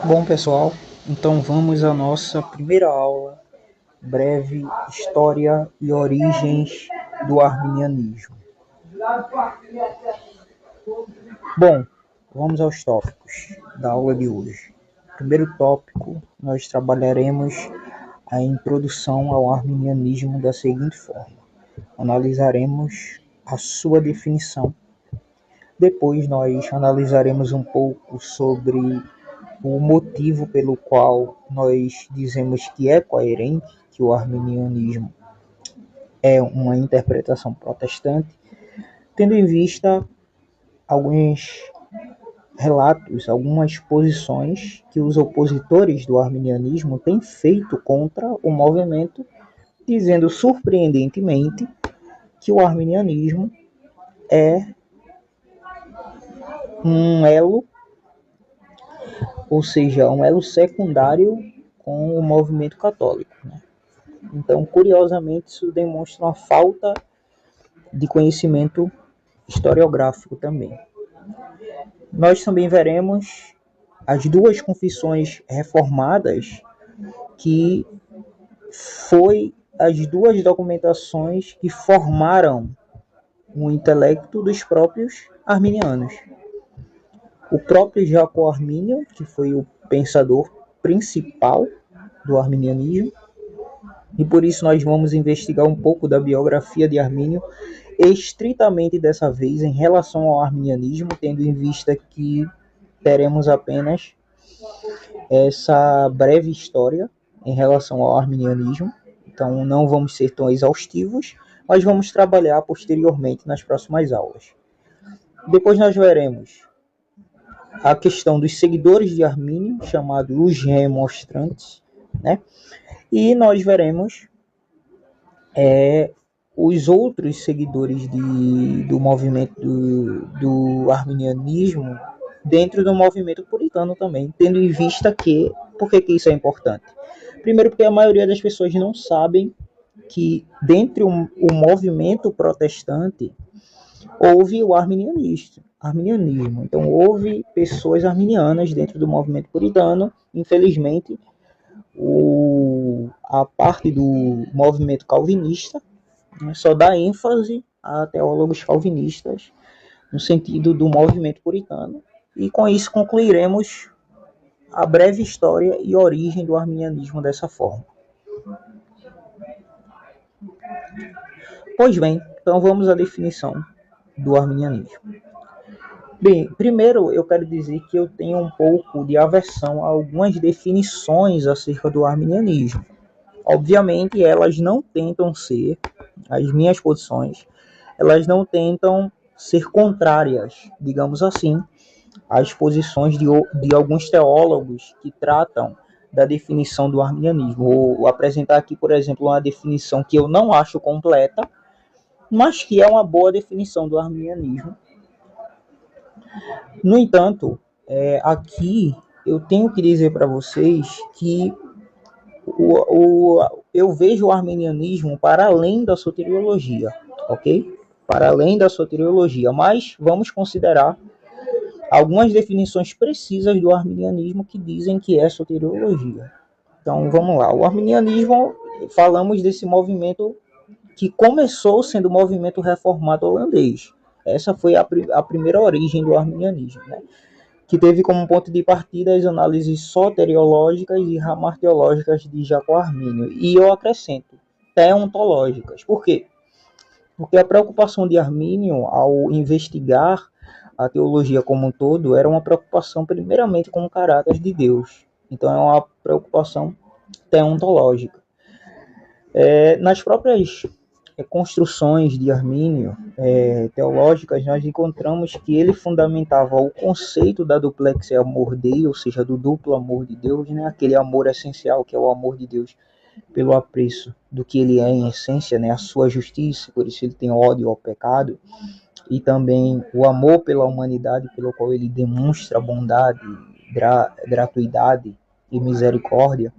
Bom, pessoal, então vamos à nossa primeira aula, breve História e Origens do Arminianismo. Bom, vamos aos tópicos da aula de hoje. Primeiro tópico, nós trabalharemos a introdução ao arminianismo da seguinte forma. Analisaremos a sua definição. Depois nós analisaremos um pouco sobre o motivo pelo qual nós dizemos que é coerente que o arminianismo é uma interpretação protestante, tendo em vista alguns relatos, algumas posições que os opositores do arminianismo têm feito contra o movimento, dizendo surpreendentemente que o arminianismo é um elo, ou seja, um elo secundário com o movimento católico. Então, curiosamente, isso demonstra uma falta de conhecimento historiográfico também. Nós também veremos as duas confissões reformadas, que foi as duas documentações que formaram o intelecto dos próprios arminianos. O próprio Jacó Armínio, que foi o pensador principal do arminianismo, e por isso nós vamos investigar um pouco da biografia de Armínio, estritamente dessa vez em relação ao arminianismo, tendo em vista que teremos apenas essa breve história em relação ao arminianismo. Então não vamos ser tão exaustivos, mas vamos trabalhar posteriormente nas próximas aulas. Depois nós veremos a questão dos seguidores de Armínio, chamados os remonstrantes, né? E nós veremos os outros seguidores do movimento do arminianismo dentro do movimento puritano também, tendo em vista que, por que isso é importante? Primeiro porque a maioria das pessoas não sabem que dentro o movimento protestante houve o arminianismo. Então houve pessoas arminianas dentro do movimento puritano. Infelizmente, a parte do movimento calvinista só dá ênfase a teólogos calvinistas no sentido do movimento puritano. E com isso concluiremos a breve história e origem do arminianismo dessa forma. Pois bem, então vamos à definição do arminianismo. Bem, primeiro eu quero dizer que eu tenho um pouco de aversão a algumas definições acerca do arminianismo. Obviamente, elas não tentam ser, as minhas posições, elas não tentam ser contrárias, digamos assim, às posições de alguns teólogos que tratam da definição do arminianismo. Vou apresentar aqui, por exemplo, uma definição que eu não acho completa, mas que é uma boa definição do arminianismo. No entanto, aqui eu tenho que dizer para vocês que eu vejo o arminianismo para além da soteriologia, ok? Para além da soteriologia, mas vamos considerar algumas definições precisas do arminianismo que dizem que é soteriologia. Então vamos lá, o arminianismo, falamos desse movimento que começou sendo o movimento reformado holandês. Essa foi a primeira origem do arminianismo, né? Que teve como ponto de partida as análises soteriológicas e ramartiológicas de Jacó Armínio. E eu acrescento, teontológicas. Por quê? Porque a preocupação de Armínio ao investigar a teologia como um todo era uma preocupação primeiramente com o caráter de Deus. Então é uma preocupação teontológica. Nas próprias construções de Armínio teológicas, nós encontramos que ele fundamentava o conceito da duplexia amor dei, ou seja, do duplo amor de Deus, né? Aquele amor essencial que é o amor de Deus pelo apreço do que ele é em essência, né? A sua justiça, por isso ele tem ódio ao pecado, e também o amor pela humanidade, pelo qual ele demonstra bondade, gratuidade e misericórdia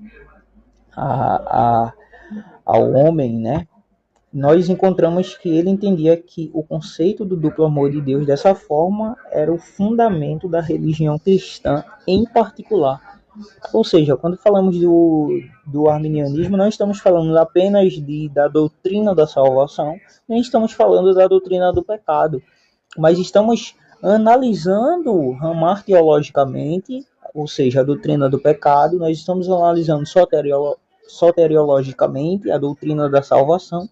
ao homem, né? Nós encontramos que ele entendia que o conceito do duplo amor de Deus dessa forma era o fundamento da religião cristã em particular. Ou seja, quando falamos do arminianismo, não estamos falando apenas da doutrina da salvação, nem estamos falando da doutrina do pecado, mas estamos analisando martiologicamente, ou seja, a doutrina do pecado, nós estamos analisando soteriologicamente a doutrina da salvação,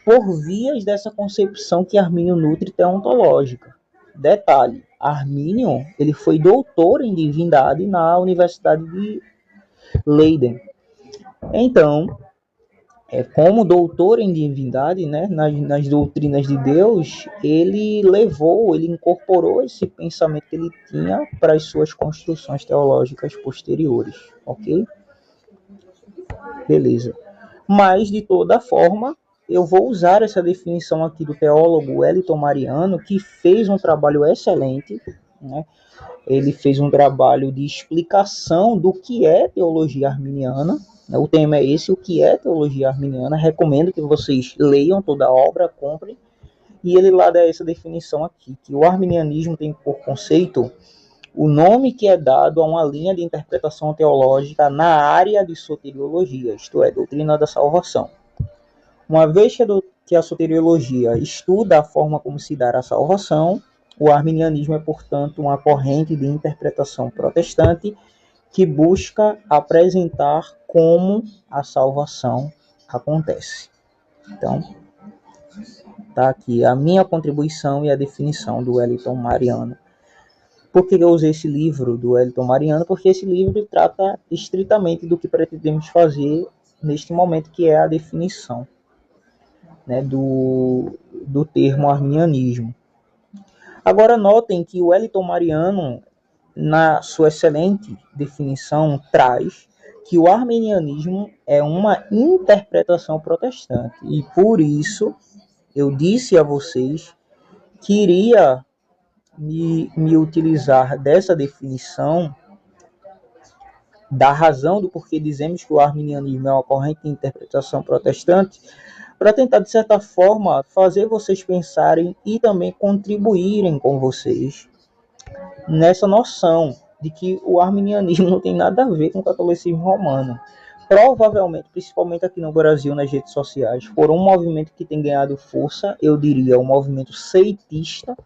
por vias dessa concepção que Armínio nutre teontológica. Detalhe, Armínio ele foi doutor em divindade na Universidade de Leiden. Então, como doutor em divindade, né, nas doutrinas de Deus, ele incorporou esse pensamento que ele tinha para as suas construções teológicas posteriores, ok? Beleza. Mas, de toda forma, eu vou usar essa definição aqui do teólogo Wellington Mariano, que fez um trabalho excelente, né? Ele fez um trabalho de explicação do que é teologia arminiana. O tema é esse, o que é teologia arminiana. Recomendo que vocês leiam toda a obra, comprem. E ele lá dá essa definição aqui, que o arminianismo tem por conceito o nome que é dado a uma linha de interpretação teológica na área de soteriologia, isto é, doutrina da salvação. Uma vez que a soteriologia estuda a forma como se dá a salvação, o arminianismo é, portanto, uma corrente de interpretação protestante que busca apresentar como a salvação acontece. Então, está aqui a minha contribuição e a definição do Wellington Mariano. Por que eu usei esse livro do Wellington Mariano? Porque esse livro trata estritamente do que pretendemos fazer neste momento, que é a definição, né, do termo arminianismo. Agora notem que o Wellington Mariano, na sua excelente definição, traz que o arminianismo é uma interpretação protestante. E por isso eu disse a vocês que iria me utilizar dessa definição, da razão do porquê dizemos que o arminianismo é uma corrente de interpretação protestante, para tentar, de certa forma, fazer vocês pensarem e também contribuírem com vocês nessa noção de que o arminianismo não tem nada a ver com o catolicismo romano. Provavelmente, principalmente aqui no Brasil, nas redes sociais, for um movimento que tem ganhado força, eu diria, um movimento seitista, ou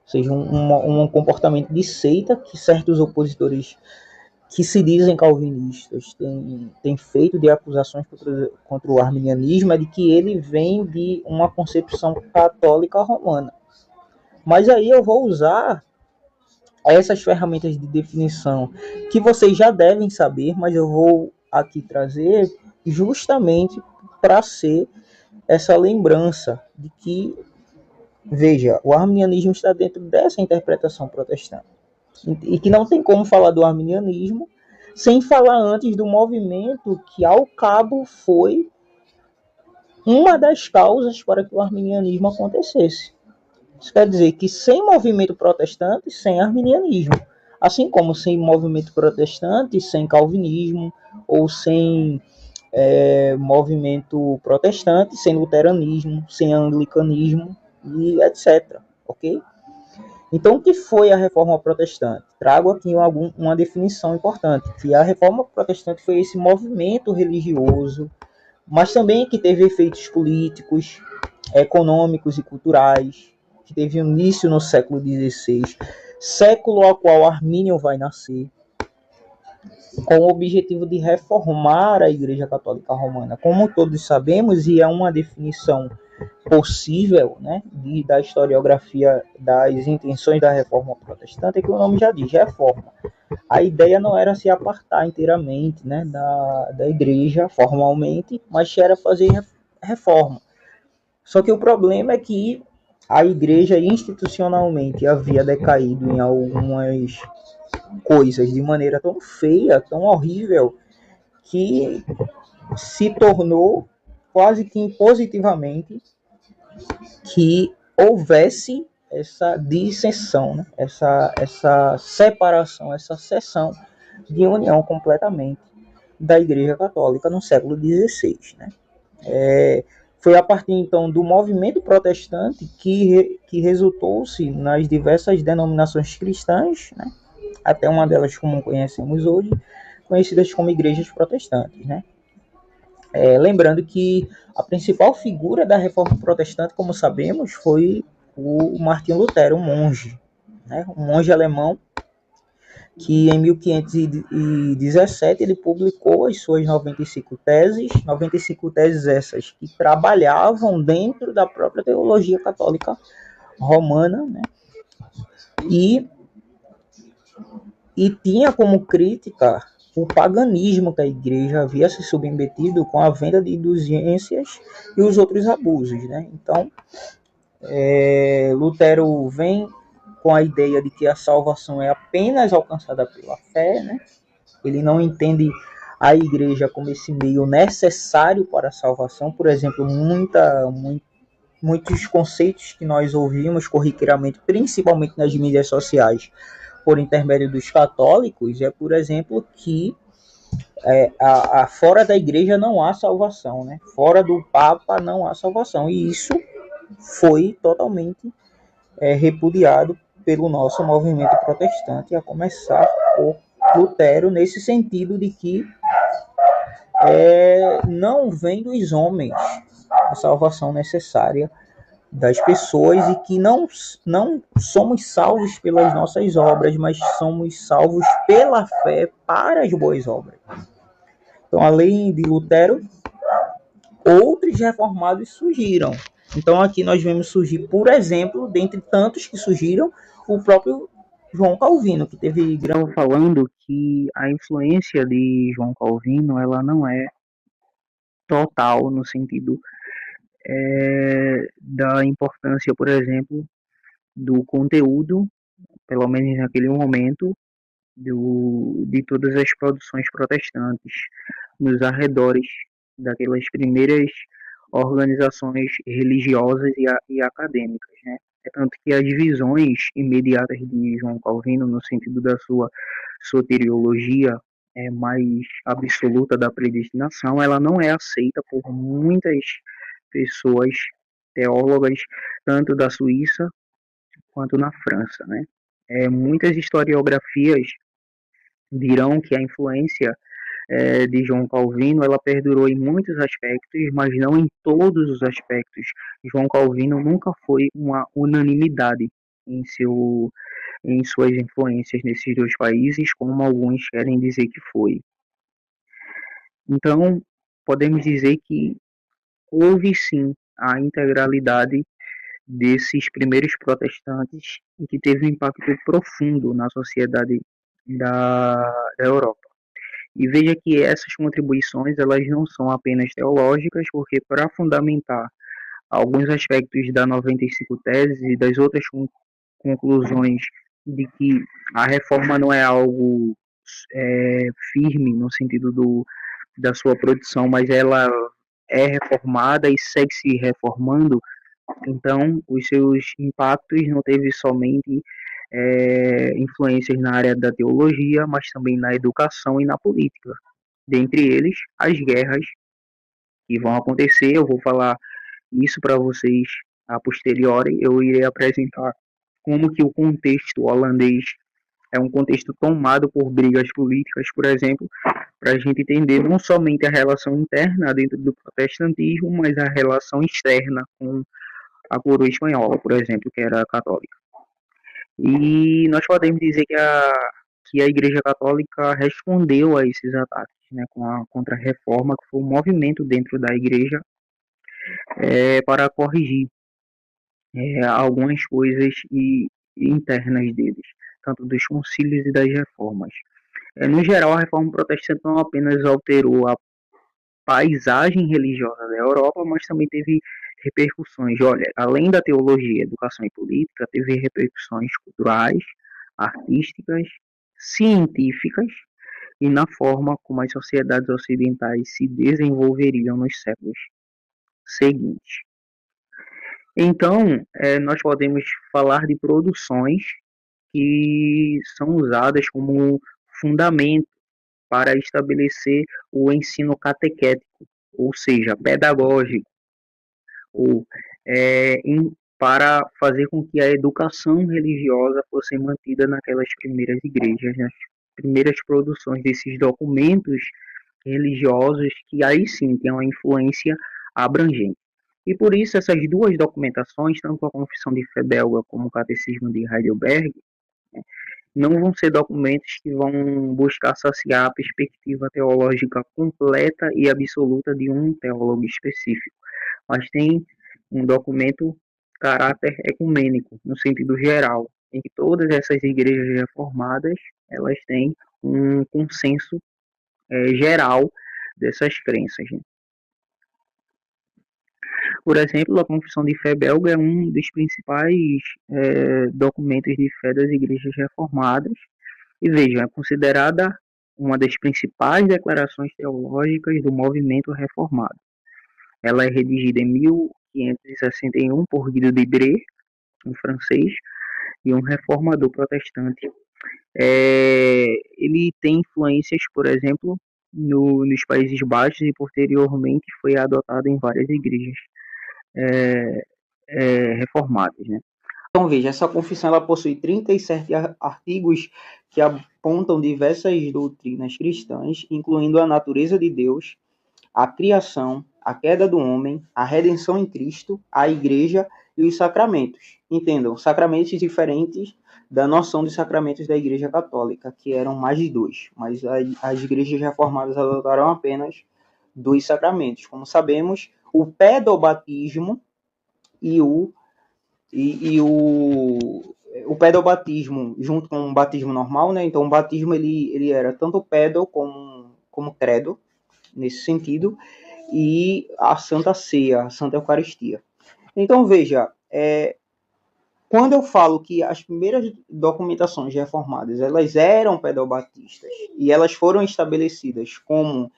seja, um comportamento de seita que certos opositores que se dizem calvinistas têm feito de acusações contra o arminianismo, é de que ele vem de uma concepção católica romana. Mas aí eu vou usar essas ferramentas de definição que vocês já devem saber, mas eu vou aqui trazer justamente para ser essa lembrança de que, veja, o arminianismo está dentro dessa interpretação protestante. E que não tem como falar do arminianismo sem falar antes do movimento que, ao cabo, foi uma das causas para que o arminianismo acontecesse. Isso quer dizer que sem movimento protestante, sem arminianismo. Assim como sem movimento protestante, sem calvinismo, ou sem movimento protestante, sem luteranismo, sem anglicanismo, e etc. Ok? Então, o que foi a Reforma Protestante? Trago aqui uma definição importante, que a Reforma Protestante foi esse movimento religioso, mas também que teve efeitos políticos, econômicos e culturais, que teve início no século XVI, século ao qual Armínio vai nascer, com o objetivo de reformar a Igreja Católica Romana. Como todos sabemos, e é uma definição possível, né, da historiografia das intenções da Reforma Protestante, é que o nome já diz, reforma. A ideia não era se apartar inteiramente, né, da Igreja formalmente, mas era fazer reforma. Só que o problema é que a Igreja institucionalmente havia decaído em algumas coisas de maneira tão feia, tão horrível, que se tornou quase que impositivamente que houvesse essa dissensão, né? essa separação, essa seção de união completamente da Igreja Católica no século XVI. Né? Foi a partir, então, do movimento protestante que resultou-se nas diversas denominações cristãs, né? Até uma delas como conhecemos hoje, conhecidas como igrejas protestantes, né? Lembrando que a principal figura da reforma protestante, como sabemos, foi o Martinho Lutero, um monge, né? Um monge alemão que em 1517 ele publicou as suas 95 teses essas que trabalhavam dentro da própria teologia católica romana, né? E, e tinha como crítica o paganismo que a igreja havia se submetido com a venda de indulgências e os outros abusos, né? Então, Lutero vem com a ideia de que a salvação é apenas alcançada pela fé, né? Ele não entende a igreja como esse meio necessário para a salvação. Por exemplo, muitos conceitos que nós ouvimos corriqueiramente, principalmente nas mídias sociais, por intermédio dos católicos, por exemplo, que fora da igreja não há salvação, né? Fora do Papa não há salvação. E isso foi totalmente repudiado pelo nosso movimento protestante, a começar por Lutero, nesse sentido de que não vem dos homens a salvação necessária das pessoas e que não somos salvos pelas nossas obras, mas somos salvos pela fé para as boas obras. Então, além de Lutero, outros reformados surgiram. Então, aqui nós vemos surgir, por exemplo, dentre tantos que surgiram, o próprio João Calvino, que teve grão falando que a influência de João Calvino ela não é total no sentido da importância, por exemplo, do conteúdo, pelo menos naquele momento, de todas as produções protestantes nos arredores daquelas primeiras organizações religiosas e acadêmicas, né? É tanto que as visões imediatas de João Calvino, no sentido da sua soteriologia mais absoluta da predestinação, ela não é aceita por muitas pessoas teólogas, tanto da Suíça quanto na França, né? Muitas historiografias dirão que a influência de João Calvino ela perdurou em muitos aspectos, mas não em todos os aspectos. João Calvino nunca foi uma unanimidade em suas influências nesses dois países, como alguns querem dizer que foi. Então, podemos dizer que houve sim a integralidade desses primeiros protestantes e que teve um impacto profundo na sociedade da Europa. E veja que essas contribuições elas não são apenas teológicas, porque para fundamentar alguns aspectos da 95 teses e das outras conclusões de que a reforma não é algo firme no sentido da sua produção, mas ela é reformada e segue se reformando, então os seus impactos não teve somente influências na área da teologia, mas também na educação e na política. Dentre eles, as guerras que vão acontecer. Eu vou falar isso para vocês a posteriori. Eu irei apresentar como que o contexto holandês é um contexto tomado por brigas políticas, por exemplo, para a gente entender não somente a relação interna dentro do protestantismo, mas a relação externa com a coroa espanhola, por exemplo, que era católica. E nós podemos dizer que a Igreja Católica respondeu a esses ataques, né, com a Contra-Reforma, que foi um movimento dentro da Igreja para corrigir algumas coisas internas deles, tanto dos concílios e das reformas. No geral, a Reforma Protestante não apenas alterou a paisagem religiosa da Europa, mas também teve repercussões. Olha, além da teologia, educação e política, teve repercussões culturais, artísticas, científicas e na forma como as sociedades ocidentais se desenvolveriam nos séculos seguintes. Então, nós podemos falar de produções que são usadas como fundamento para estabelecer o ensino catequético, ou seja, pedagógico, ou para fazer com que a educação religiosa fosse mantida naquelas primeiras igrejas, né? primeiras produções desses documentos religiosos que aí sim têm uma influência abrangente. E por isso essas duas documentações, tanto a Confissão de Fé belga como o Catecismo de Heidelberg, não vão ser documentos que vão buscar saciar a perspectiva teológica completa e absoluta de um teólogo específico, mas tem um documento caráter ecumênico, no sentido geral, em que todas essas igrejas reformadas elas têm um consenso geral dessas crenças. Né? Por exemplo, a Confissão de Fé belga é um dos principais documentos de fé das igrejas reformadas. E vejam, é considerada uma das principais declarações teológicas do movimento reformado. Ela é redigida em 1561 por Guido de Brès, um francês, e um reformador protestante. Ele tem influências, por exemplo, nos Países Baixos e posteriormente foi adotado em várias igrejas reformadas. Né? Então, veja, essa confissão ela possui 37 artigos que apontam diversas doutrinas cristãs, incluindo a natureza de Deus, a criação, a queda do homem, a redenção em Cristo, a igreja e os sacramentos. Entendam, sacramentos diferentes da noção dos sacramentos da Igreja Católica, que eram mais de 2, mas as igrejas reformadas adotaram apenas 2 sacramentos. Como sabemos, o pedobatismo e o pedobatismo junto com o batismo normal, né? Então o batismo ele era tanto pedo como credo, nesse sentido, e a Santa Ceia, a Santa Eucaristia. Então veja, quando eu falo que as primeiras documentações reformadas elas eram pedobatistas e elas foram estabelecidas como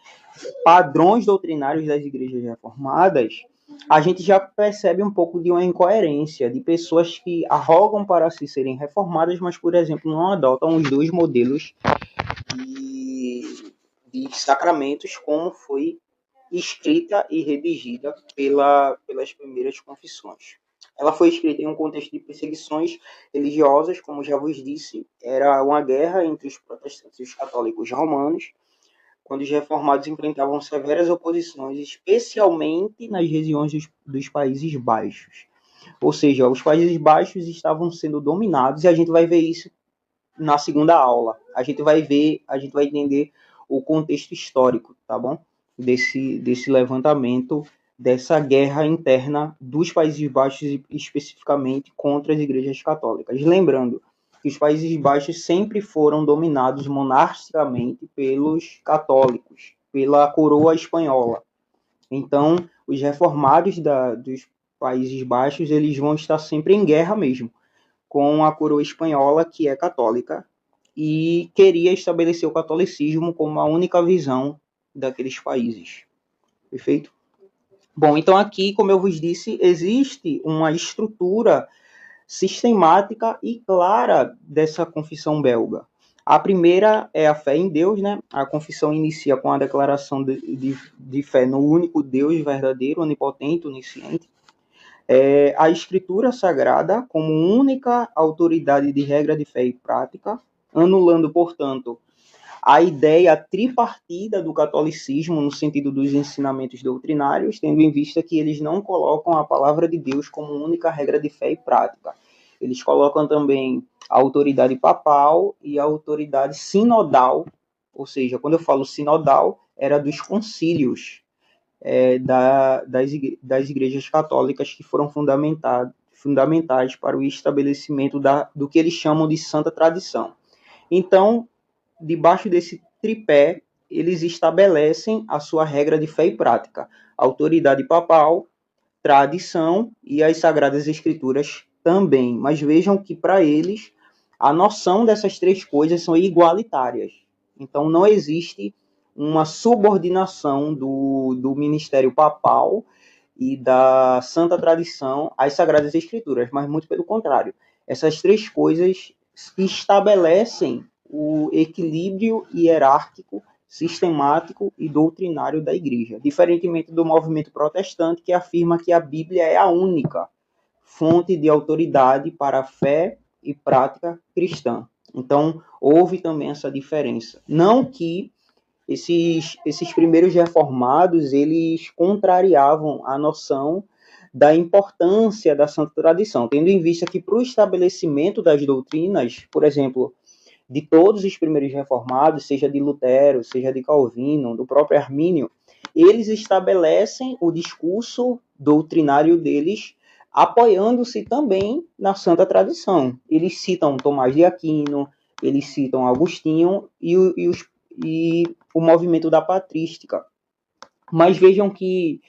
padrões doutrinários das igrejas reformadas, a gente já percebe um pouco de uma incoerência de pessoas que arrogam para si serem reformadas, mas, por exemplo, não adotam os 2 modelos de sacramentos como foi escrita e redigida pelas primeiras confissões. Ela foi escrita em um contexto de perseguições religiosas, como já vos disse, era uma guerra entre os protestantes e os católicos romanos, quando os reformados enfrentavam severas oposições, especialmente nas regiões dos Países Baixos. Ou seja, os Países Baixos estavam sendo dominados, e a gente vai ver isso na segunda aula. A gente vai entender o contexto histórico, tá bom? Desse levantamento, dessa guerra interna dos Países Baixos, especificamente contra as igrejas católicas. Lembrando que os Países Baixos sempre foram dominados monarquicamente pelos católicos, pela coroa espanhola. Então, os reformados dos Países Baixos, eles vão estar sempre em guerra mesmo, com a coroa espanhola, que é católica, e queria estabelecer o catolicismo como a única visão daqueles países. Perfeito? Bom, então aqui, como eu vos disse, existe uma estrutura sistemática e clara dessa confissão belga. A primeira é a fé em Deus, né? A confissão inicia com a declaração de fé no único Deus verdadeiro, onipotente, onisciente. A Escritura Sagrada como única autoridade de regra de fé e prática, anulando, portanto, a ideia tripartida do catolicismo no sentido dos ensinamentos doutrinários, tendo em vista que eles não colocam a palavra de Deus como única regra de fé e prática. Eles colocam também a autoridade papal e a autoridade sinodal, ou seja, quando eu falo sinodal, era dos concílios das igrejas católicas que foram fundamentais para o estabelecimento do que eles chamam de santa tradição. Então, debaixo desse tripé, eles estabelecem a sua regra de fé e prática, autoridade papal, tradição e as Sagradas Escrituras também. Mas vejam que, para eles, a noção dessas 3 coisas são igualitárias. Então, não existe uma subordinação do ministério papal e da santa tradição às Sagradas Escrituras, mas muito pelo contrário. Essas 3 coisas estabelecem o equilíbrio hierárquico, sistemático e doutrinário da igreja, diferentemente do movimento protestante, que afirma que a Bíblia é a única fonte de autoridade para a fé e prática cristã. Então, houve também essa diferença. Não que esses primeiros reformados, eles contrariavam a noção da importância da santa tradição, tendo em vista que para o estabelecimento das doutrinas, por exemplo, de todos os primeiros reformados, seja de Lutero, seja de Calvino, do próprio Armínio, eles estabelecem o discurso doutrinário deles apoiando-se também na santa tradição. Eles citam Tomás de Aquino, eles citam Agostinho e o movimento da patrística. Mas vejam que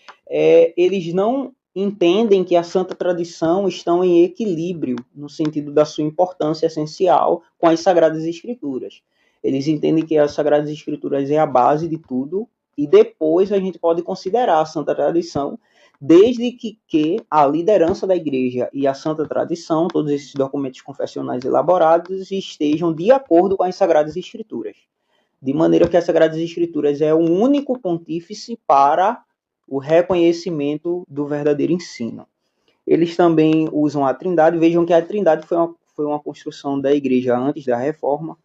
eles não entendem que a santa tradição estão em equilíbrio, no sentido da sua importância essencial com as Sagradas Escrituras. Eles entendem que as Sagradas Escrituras é a base de tudo, e depois a gente pode considerar a santa tradição, desde que a liderança da igreja e a santa tradição, todos esses documentos confessionais elaborados, estejam de acordo com as Sagradas Escrituras. De maneira que as Sagradas Escrituras é o único pontífice para o reconhecimento do verdadeiro ensino. Eles também usam a Trindade. Vejam que a Trindade foi uma construção da igreja antes da reforma,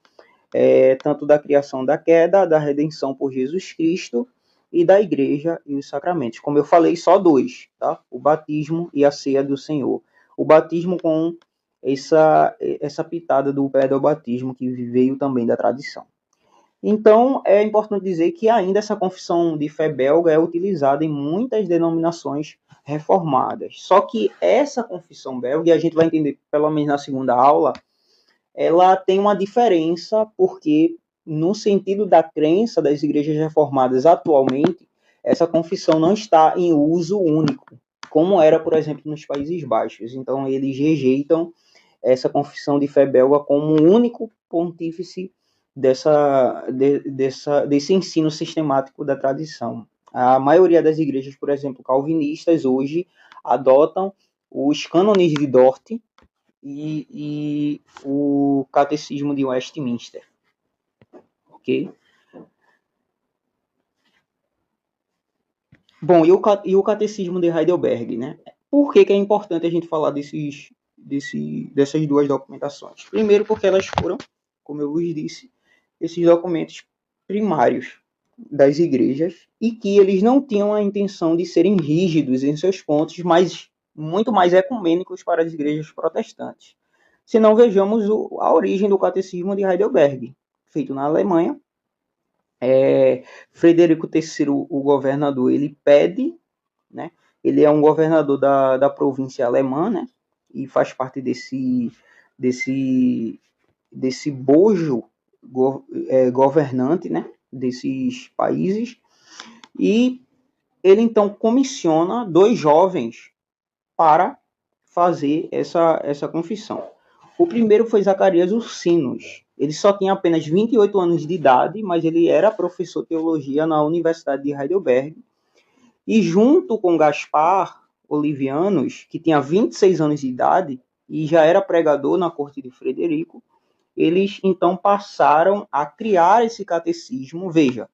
tanto da criação da queda, da redenção por Jesus Cristo e da igreja e os sacramentos. Como eu falei, só dois, tá? O batismo e a ceia do Senhor. O batismo com essa pitada do pedobatismo que veio também da tradição. Então, é importante dizer que ainda essa confissão de fé belga é utilizada em muitas denominações reformadas. Só que essa confissão belga, e a gente vai entender pelo menos na segunda aula, ela tem uma diferença porque, no sentido da crença das igrejas reformadas atualmente, essa confissão não está em uso único, como era, por exemplo, nos Países Baixos. Então, eles rejeitam essa confissão de fé belga como o único pontífice desse ensino sistemático da tradição. A maioria das igrejas, por exemplo, calvinistas, hoje adotam os cânones de Dort e o catecismo de Westminster. Ok? Bom, e o catecismo de Heidelberg, né? Por que é importante a gente falar dessas duas documentações? Primeiro, porque elas foram, como eu vos disse, esses documentos primários das igrejas e que eles não tinham a intenção de serem rígidos em seus pontos, mas muito mais ecumênicos para as igrejas protestantes. Se não, vejamos a origem do catecismo de Heidelberg, feito na Alemanha. Frederico III, o governador, ele pede, né? Ele é um governador da província alemã, né? E faz parte desse bojo governante, né? Desses países. E ele então comissiona dois jovens para fazer essa confissão. O primeiro foi Zacarias Ursinos. Ele só tinha apenas 28 anos de idade, mas ele era professor de teologia na Universidade de Heidelberg. E junto com Gaspar Olivianos, que tinha 26 anos de idade e já era pregador na corte de Frederico, eles então passaram a criar esse catecismo, veja,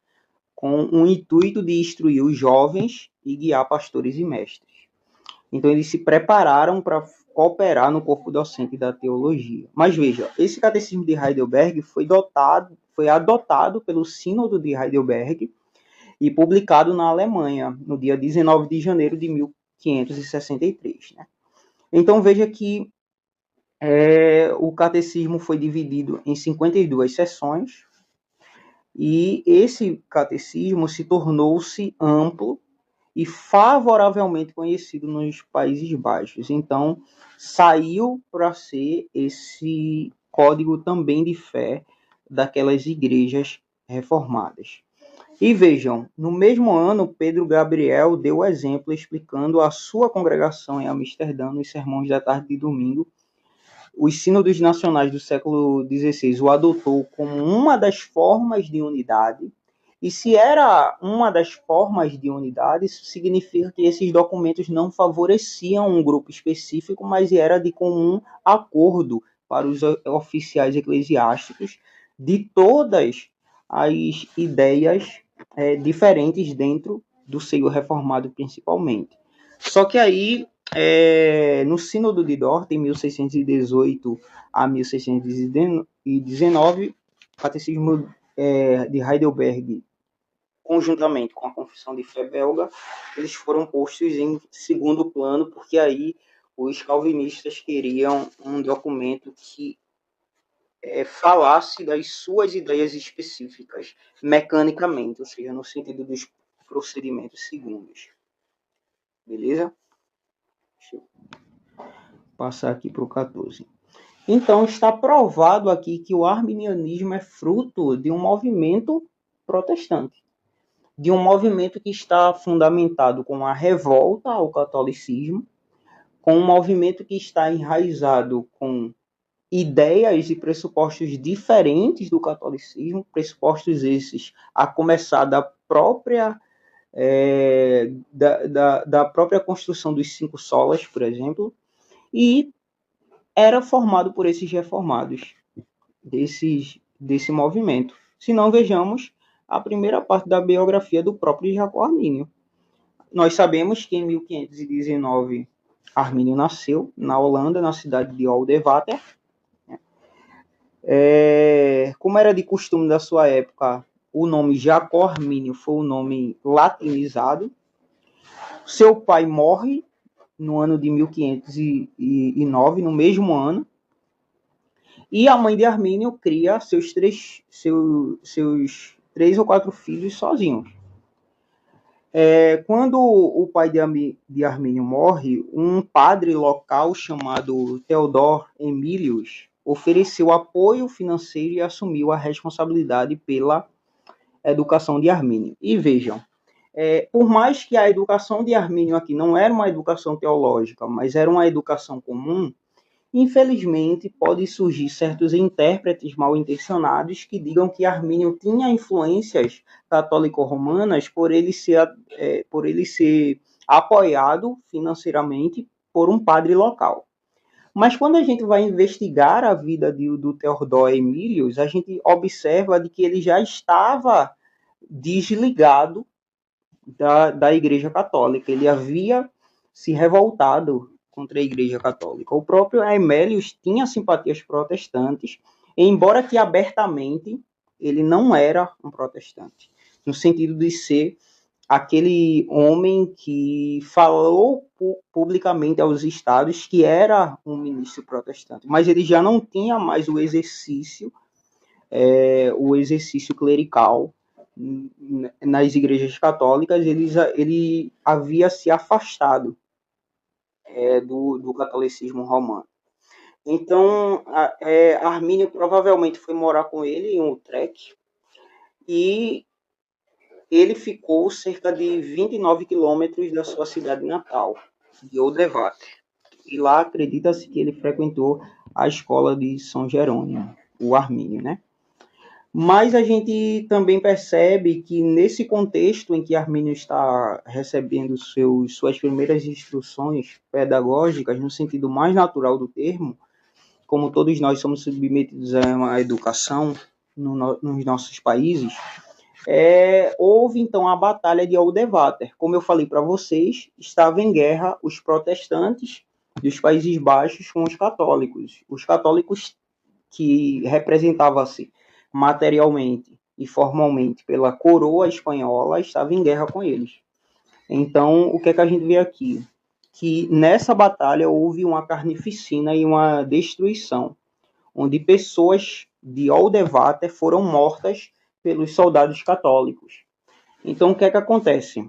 com o intuito de instruir os jovens e guiar pastores e mestres. Então eles se prepararam para cooperar no corpo docente da teologia. Mas veja, esse catecismo de Heidelberg foi adotado pelo Sínodo de Heidelberg e publicado na Alemanha, no dia 19 de janeiro de 1563. Né? Então veja que o catecismo foi dividido em 52 sessões, e esse catecismo se tornou-se amplo e favoravelmente conhecido nos Países Baixos. Então, saiu para ser esse código também de fé daquelas igrejas reformadas. E vejam, no mesmo ano, Pedro Gabriel deu o exemplo explicando à sua congregação em Amsterdã, nos sermões da tarde de domingo. Os sínodos nacionais do século XVI o adotou como uma das formas de unidade. E se era uma das formas de unidade, isso significa que esses documentos não favoreciam um grupo específico, mas era de comum acordo para os oficiais eclesiásticos de todas as ideias diferentes dentro do seio reformado, principalmente. Só que aí, no Sínodo de Dort, em 1618 a 1619, 1519, Catecismo de Heidelberg, conjuntamente com a Confissão de Fé belga, eles foram postos em segundo plano, porque aí os calvinistas queriam um documento que falasse das suas ideias específicas, mecanicamente, ou seja, no sentido dos procedimentos segundos. Beleza? Deixa eu passar aqui para o 14. Então, está provado aqui que o arminianismo é fruto de um movimento protestante, de um movimento que está fundamentado com a revolta ao catolicismo, com um movimento que está enraizado com ideias e pressupostos diferentes do catolicismo, pressupostos esses a começar da própria da própria construção dos 5 solas, por exemplo, e era formado por esses reformados desse movimento. Se não, vejamos a primeira parte da biografia do próprio Jacó Armínio. Nós sabemos que em 1519 Armínio nasceu na Holanda, na cidade de Oldewater. Como era de costume da sua época, o nome Jacó Armínio foi o nome latinizado. Seu pai morre no ano de 1509, no mesmo ano, e a mãe de Armínio cria seus três ou 4 filhos sozinhos. Quando o pai de Armínio morre, um padre local chamado Theodor Emilius ofereceu apoio financeiro e assumiu a responsabilidade pela educação de Armínio. E vejam, por mais que a educação de Armínio aqui não era uma educação teológica, mas era uma educação comum, infelizmente pode surgir certos intérpretes mal intencionados que digam que Armínio tinha influências católico-romanas por ele ser apoiado financeiramente por um padre local. Mas quando a gente vai investigar a vida do Theodor Emilius, a gente observa de que ele já estava desligado da Igreja Católica. Ele havia se revoltado contra a Igreja Católica. O próprio Emilius tinha simpatias protestantes, embora que abertamente ele não era um protestante, no sentido de ser aquele homem que falou publicamente aos estados que era um ministro protestante, mas ele já não tinha mais o exercício clerical nas igrejas católicas. Ele havia se afastado do catolicismo romano. Então, Armínio provavelmente foi morar com ele em Utrecht, e ele ficou cerca de 29 quilômetros da sua cidade natal, de Oldewater. E lá acredita-se que ele frequentou a escola de São Jerônimo, o Armínio, né? Mas a gente também percebe que nesse contexto em que Armínio está recebendo suas primeiras instruções pedagógicas, no sentido mais natural do termo, como todos nós somos submetidos a uma educação nos nossos países, houve então a Batalha de Oldewater. Como eu falei para vocês, estava em guerra os protestantes dos Países Baixos com os católicos. Os católicos que representavam-se materialmente e formalmente pela coroa espanhola estavam em guerra com eles. Então, o que é que a gente vê aqui? Que nessa batalha houve uma carnificina e uma destruição, onde pessoas de Oldewater foram mortas pelos soldados católicos. Então, o que é que acontece?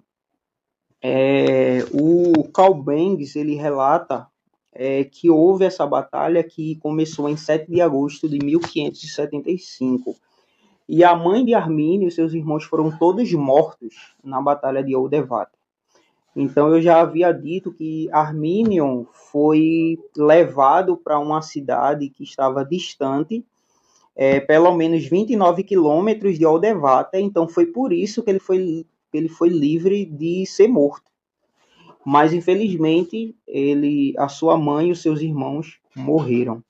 O Carl Benz, ele relata que houve essa batalha que começou em 7 de agosto de 1575. E a mãe de Armínio e seus irmãos foram todos mortos na batalha de Oldewater. Então, eu já havia dito que Armínio foi levado para uma cidade que estava distante, pelo menos 29 quilômetros de Oldewater. Então, foi por isso que ele foi livre de ser morto. Mas, infelizmente, a sua mãe e os seus irmãos morreram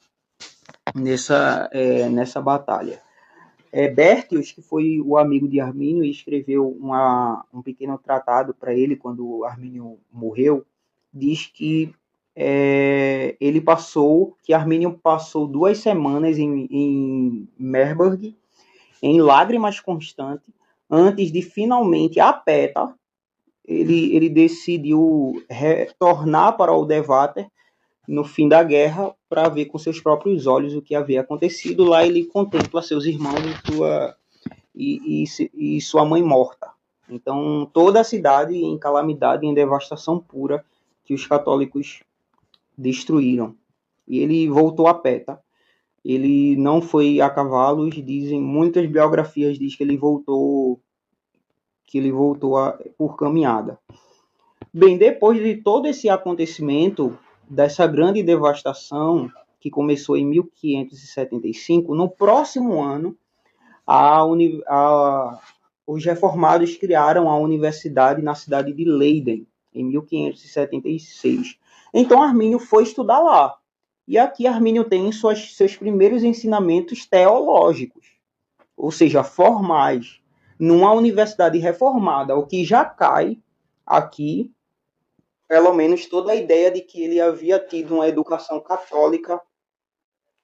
nessa batalha. Bertius, que foi o amigo de Armínio e escreveu um pequeno tratado para ele quando Armínio morreu, diz que Armínio passou 2 semanas em Merburg, em lágrimas constantes, antes de finalmente, a pé, tá? Ele decidiu retornar para o Devater no fim da guerra para ver com seus próprios olhos o que havia acontecido. Lá ele contempla seus irmãos e sua mãe morta. Então, toda a cidade em calamidade, em devastação pura, que os católicos destruíram. E ele voltou a pé, tá? Ele não foi a cavalos, dizem, muitas biografias dizem que ele voltou por caminhada. Bem, depois de todo esse acontecimento, dessa grande devastação que começou em 1575, no próximo ano, os reformados criaram a universidade na cidade de Leiden, em 1576. Então Armínio foi estudar lá. E aqui Armínio tem seus primeiros ensinamentos teológicos, ou seja, formais, numa universidade reformada, o que já cai aqui, pelo menos, toda a ideia de que ele havia tido uma educação católica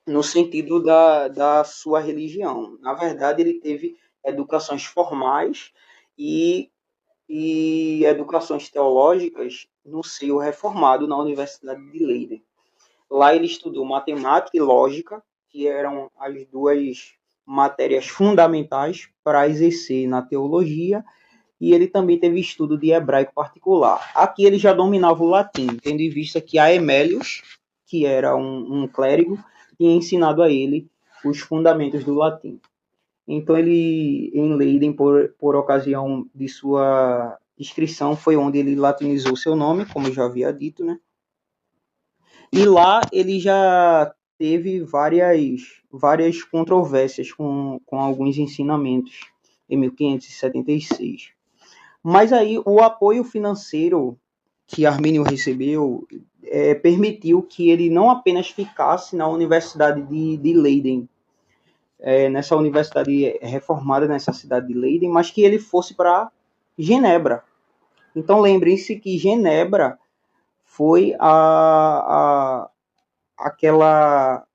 no sentido da sua religião. Na verdade, ele teve educações formais e educações teológicas no seio reformado na Universidade de Leiden. Lá ele estudou matemática e lógica, que eram as duas matérias fundamentais para exercer na teologia, e ele também teve estudo de hebraico particular. Aqui ele já dominava o latim, tendo em vista que Aemélios, que era um clérigo, tinha ensinado a ele os fundamentos do latim. Então ele, em Leiden, por ocasião de sua inscrição, foi onde ele latinizou seu nome, como eu já havia dito, né? E lá ele já teve várias controvérsias com alguns ensinamentos em 1576. Mas aí o apoio financeiro que Armínio recebeu permitiu que ele não apenas ficasse na Universidade de Leiden, nessa universidade reformada nessa cidade de Leiden, mas que ele fosse para Genebra. Então lembrem-se que Genebra foi aquela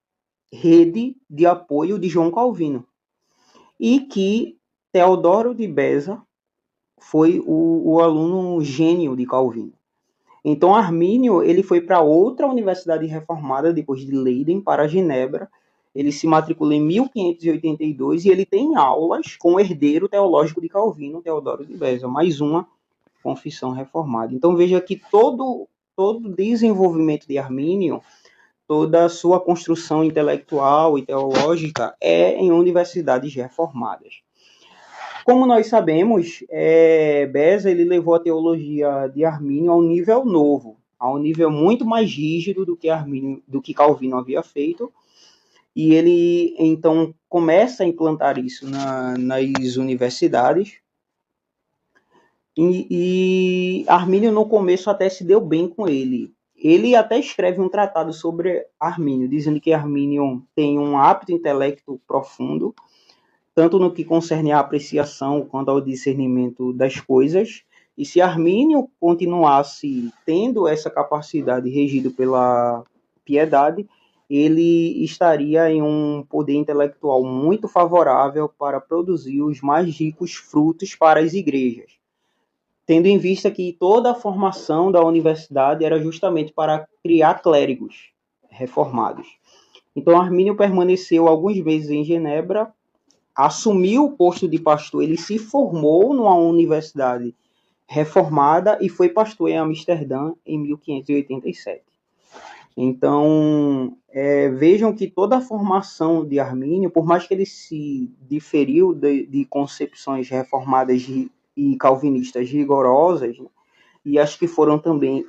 rede de apoio de João Calvino, e que Teodoro de Beza foi o aluno gênio de Calvino. Então Armínio ele foi para outra universidade reformada depois de Leiden, para Genebra. Ele se matriculou em 1582 e ele tem aulas com o herdeiro teológico de Calvino, Teodoro de Beza, mais uma confissão reformada. Então veja que todo o desenvolvimento de Armínio, toda a sua construção intelectual e teológica é em universidades reformadas. Como nós sabemos, Beza ele levou a teologia de Armínio a um nível novo, a um nível muito mais rígido do que Calvino havia feito, e ele então começa a implantar isso nas universidades. E Armínio no começo até se deu bem com ele. Ele até escreve um tratado sobre Armínio, dizendo que Armínio tem um apto intelecto profundo, tanto no que concerne à apreciação quanto ao discernimento das coisas. E se Armínio continuasse tendo essa capacidade regido pela piedade, ele estaria em um poder intelectual muito favorável para produzir os mais ricos frutos para as igrejas, tendo em vista que toda a formação da universidade era justamente para criar clérigos reformados. Então Armínio permaneceu alguns meses em Genebra, assumiu o posto de pastor, ele se formou numa universidade reformada e foi pastor em Amsterdã em 1587. Então, vejam que toda a formação de Armínio, por mais que ele se diferiu de concepções reformadas e calvinistas rigorosas, né, e acho que foram também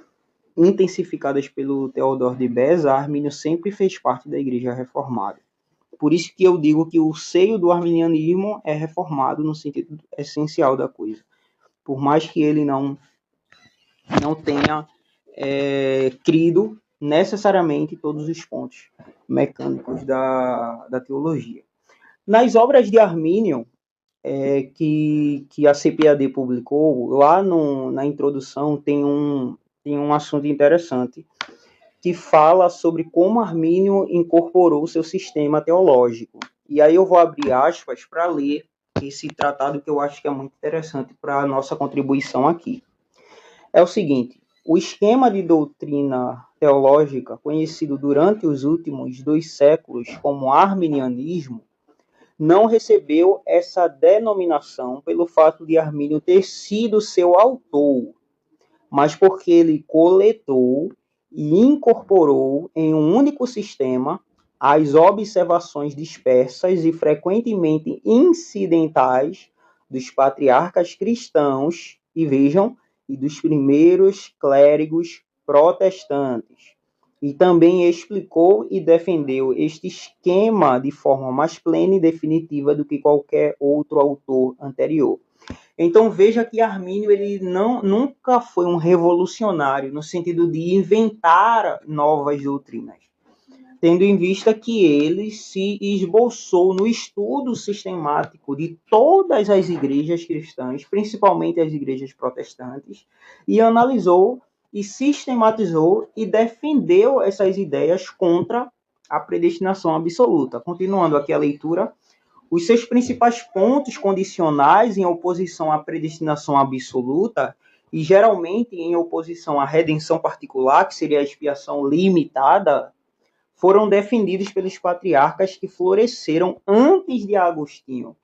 intensificadas pelo Teodoro de Beza, Armínio sempre fez parte da Igreja Reformada. Por isso que eu digo que o seio do arminianismo é reformado no sentido essencial da coisa. Por mais que ele não tenha crido necessariamente todos os pontos mecânicos da teologia. Nas obras de Armínio, que a CPAD publicou, lá na introdução tem um assunto interessante, que fala sobre como Armínio incorporou seu sistema teológico. E aí eu vou abrir aspas para ler esse tratado que eu acho que é muito interessante para a nossa contribuição aqui. É o seguinte: o esquema de doutrina teológica, conhecido durante os últimos 2 séculos como arminianismo, não recebeu essa denominação pelo fato de Armínio ter sido seu autor, mas porque ele coletou e incorporou em um único sistema as observações dispersas e frequentemente incidentais dos patriarcas cristãos, e vejam, e dos primeiros clérigos protestantes. E também explicou e defendeu este esquema de forma mais plena e definitiva do que qualquer outro autor anterior. Então veja que Armínio ele nunca foi um revolucionário no sentido de inventar novas doutrinas, tendo em vista que ele se esboçou no estudo sistemático de todas as igrejas cristãs, principalmente as igrejas protestantes, e analisou e sistematizou e defendeu essas ideias contra a predestinação absoluta. Continuando aqui a leitura, os seus principais pontos condicionais em oposição à predestinação absoluta e geralmente em oposição à redenção particular, que seria a expiação limitada, foram defendidos pelos patriarcas que floresceram antes de Agostinho,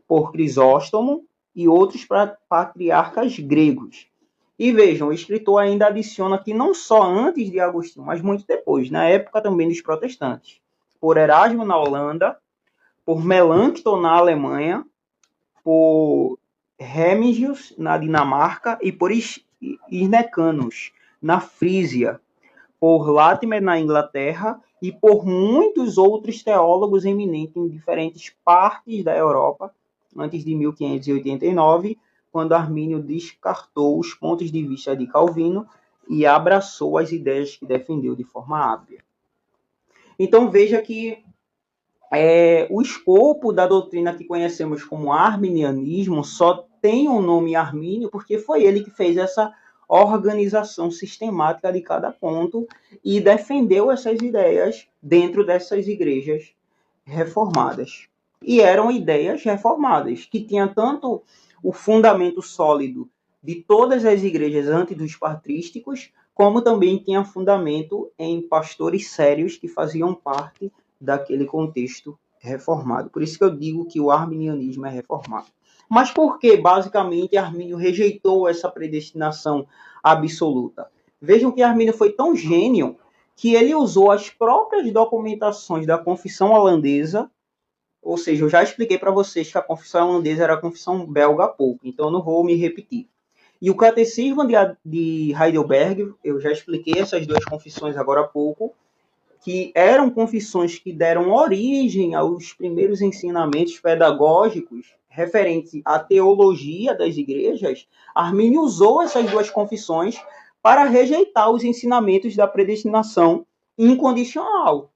por Crisóstomo e outros patriarcas gregos. E vejam, o escritor ainda adiciona que não só antes de Agostinho, mas muito depois, na época também dos protestantes, por Erasmo na Holanda, por Melanchthon na Alemanha, por Remigius na Dinamarca e por Hirnecanus na Frísia, por Latimer na Inglaterra e por muitos outros teólogos eminentes em diferentes partes da Europa, antes de 1589, quando Armínio descartou os pontos de vista de Calvino e abraçou as ideias que defendeu de forma hábil. Então veja que o escopo da doutrina que conhecemos como arminianismo só tem o nome Armínio porque foi ele que fez essa organização sistemática de cada ponto e defendeu essas ideias dentro dessas igrejas reformadas. E eram ideias reformadas, que tinham tanto o fundamento sólido de todas as igrejas antes dos patrísticos, como também tinha fundamento em pastores sérios que faziam parte daquele contexto reformado. Por isso que eu digo que o arminianismo é reformado. Mas por que, basicamente, Armínio rejeitou essa predestinação absoluta? Vejam que Armínio foi tão gênio que ele usou as próprias documentações da confissão holandesa, ou seja, eu já expliquei para vocês que a confissão holandesa era a confissão belga há pouco, então eu não vou me repetir. E o catecismo de Heidelberg, eu já expliquei essas duas confissões agora há pouco, que eram confissões que deram origem aos primeiros ensinamentos pedagógicos referentes à teologia das igrejas. Armínio usou essas duas confissões para rejeitar os ensinamentos da predestinação incondicional.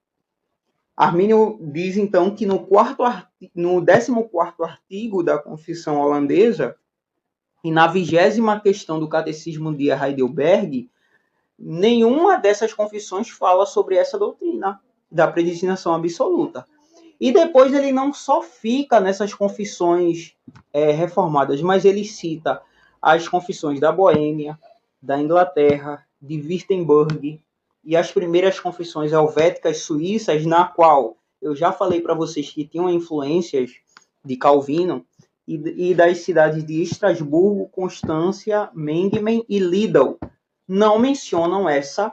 Armínio diz, então, que no 14º artigo da Confissão Holandesa e na 20ª questão do Catecismo de Heidelberg, nenhuma dessas confissões fala sobre essa doutrina da predestinação absoluta. E depois ele não só fica nessas confissões reformadas, mas ele cita as confissões da Boêmia, da Inglaterra, de Wittenberg e as primeiras confissões helvéticas suíças, na qual eu já falei para vocês que tinham influências de Calvino, e das cidades de Estrasburgo, Constância, Mengmen e Lidl, não mencionam essa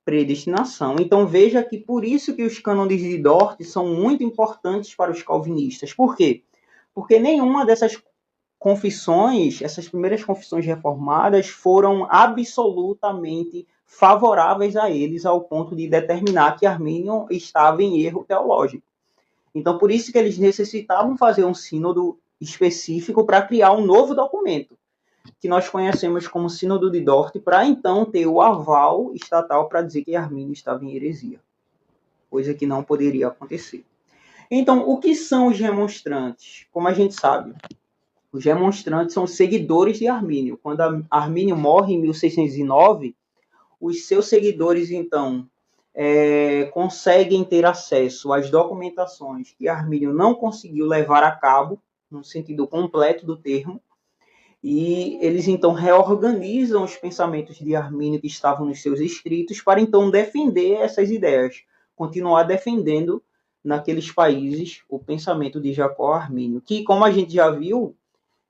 predestinação. Então veja que por isso que os cânones de Dort são muito importantes para os calvinistas. Por quê? Porque nenhuma dessas confissões, essas primeiras confissões reformadas, foram absolutamente favoráveis a eles ao ponto de determinar que Armínio estava em erro teológico. Então por isso que eles necessitavam fazer um sínodo específico para criar um novo documento, que nós conhecemos como Sínodo de Dort, para então ter o aval estatal para dizer que Armínio estava em heresia, coisa que não poderia acontecer. Então, o que são os remonstrantes? Como a gente sabe, os remonstrantes são seguidores de Armínio. Quando Armínio morre em 1609, os seus seguidores, então, conseguem ter acesso às documentações que Armínio não conseguiu levar a cabo, no sentido completo do termo, e eles então reorganizam os pensamentos de Armínio que estavam nos seus escritos para então defender essas ideias, continuar defendendo naqueles países o pensamento de Jacó Armínio, que, como a gente já viu,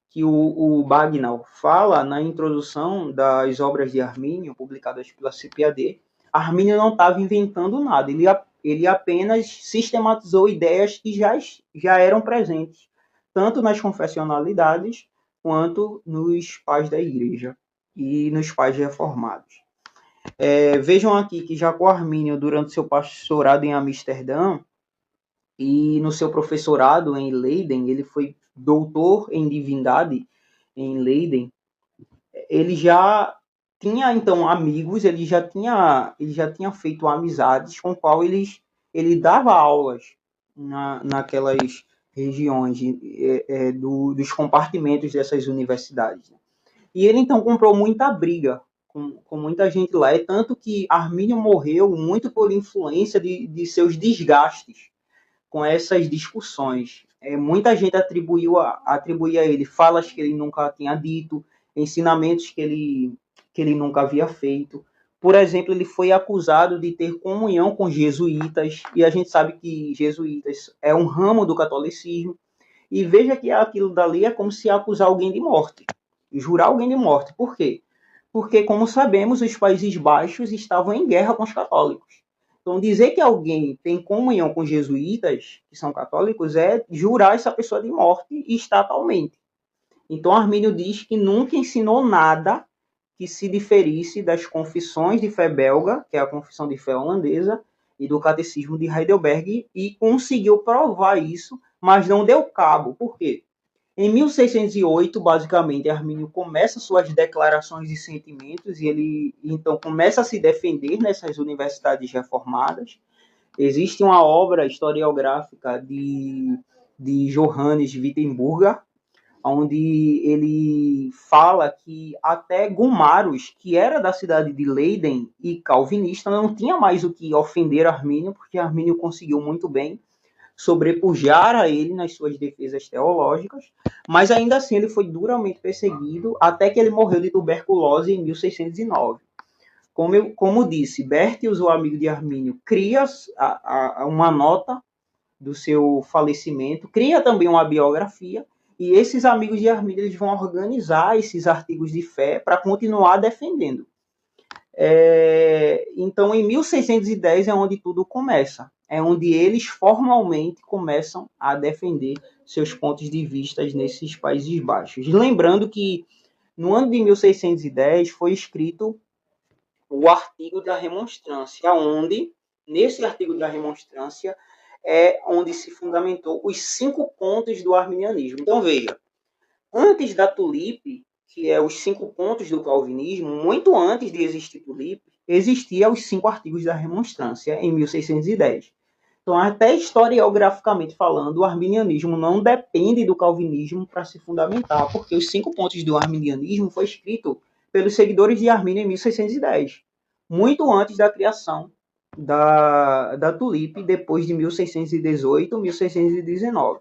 que o Bagnall fala na introdução das obras de Armínio, publicadas pela CPAD, Armínio não estava inventando nada, ele apenas sistematizou ideias que já eram presentes, tanto nas confessionalidades quanto nos pais da igreja e nos pais reformados. Vejam aqui que Jacó Armínio, durante seu pastorado em Amsterdã e no seu professorado em Leiden, ele foi doutor em divindade em Leiden. Ele já tinha então amigos, ele já tinha feito amizades com qual ele dava aulas naquelas regiões dos compartimentos dessas universidades. E ele então comprou muita briga com muita gente lá. É tanto que Armínio morreu muito por influência de seus desgastes com essas discussões. Muita gente atribuía a ele falas que ele nunca tinha dito, ensinamentos que ele nunca havia feito. Por exemplo, ele foi acusado de ter comunhão com jesuítas, e a gente sabe que jesuítas é um ramo do catolicismo. E veja que aquilo dali é como se acusar alguém de morte, jurar alguém de morte. Por quê? Porque, como sabemos, os Países Baixos estavam em guerra com os católicos. Então, dizer que alguém tem comunhão com jesuítas, que são católicos, é jurar essa pessoa de morte estatalmente. Então, Armínio diz que nunca ensinou nada que se diferisse das confissões de fé belga, que é a confissão de fé holandesa, e do catecismo de Heidelberg, e conseguiu provar isso, mas não deu cabo. Por quê? Em 1608, basicamente, Armínio começa suas declarações de sentimentos e ele então começa a se defender nessas universidades reformadas. Existe uma obra historiográfica de Johannes Wittenburger, onde ele fala que até Gomarus, que era da cidade de Leiden e calvinista, não tinha mais o que ofender Armínio, porque Armínio conseguiu muito bem sobrepujar a ele nas suas defesas teológicas, mas ainda assim ele foi duramente perseguido até que ele morreu de tuberculose em 1609. Como disse, Bertius, o amigo de Armínio, cria uma nota do seu falecimento, cria também uma biografia, e esses amigos de Armínio eles vão organizar esses artigos de fé para continuar defendendo. Então, em 1610 é onde tudo começa. É onde eles formalmente começam a defender seus pontos de vista nesses Países Baixos. Lembrando que no ano de 1610 foi escrito o artigo da remonstrância, onde, nesse artigo da remonstrância, é onde se fundamentou os 5 pontos do arminianismo. Então, veja, antes da tulipe, que é os 5 pontos do calvinismo, muito antes de existir tulipe, existia os 5 artigos da remonstrância, em 1610. Então, até historiograficamente falando, o arminianismo não depende do calvinismo para se fundamentar, porque os 5 pontos do arminianismo foi escrito pelos seguidores de Armínio em 1610, muito antes da criação da tulipe, depois de 1618, 1619.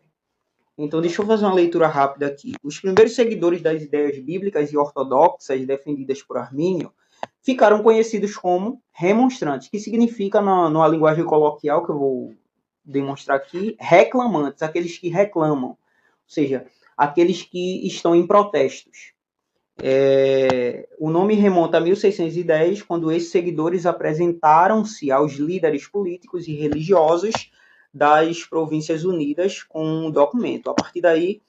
Então, deixa eu fazer uma leitura rápida aqui. Os primeiros seguidores das ideias bíblicas e ortodoxas defendidas por Armínio ficaram conhecidos como remonstrantes, que significa, numa linguagem coloquial, que eu vou demonstrar aqui, reclamantes, aqueles que reclamam, ou seja, aqueles que estão em protestos. O nome remonta a 1610, quando esses seguidores apresentaram-se aos líderes políticos e religiosos das Províncias Unidas com um documento. A partir daí,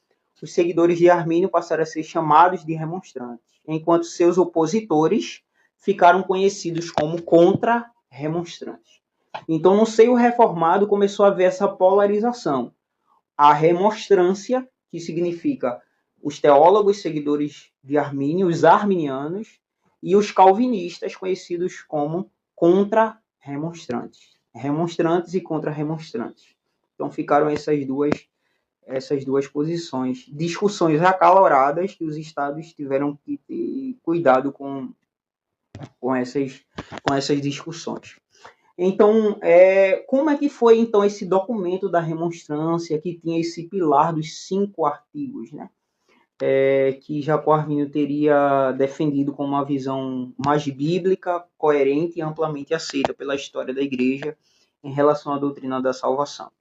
os seguidores de Armínio passaram a ser chamados de remonstrantes, enquanto seus opositores ficaram conhecidos como contra-remonstrantes. Então, no seio reformado, começou a haver essa polarização. A remonstrância, que significa os teólogos seguidores de Armínio, os arminianos, e os calvinistas, conhecidos como contra-remonstrantes. Remonstrantes e contra-remonstrantes. Então ficaram essas duas posições. Discussões acaloradas que os estados tiveram que ter cuidado com essas discussões. Então, como é que foi então esse documento da remonstrância que tinha esse pilar dos 5 artigos, né? Que Jacob Arminio teria defendido como uma visão mais bíblica, coerente e amplamente aceita pela história da Igreja em relação à doutrina da salvação.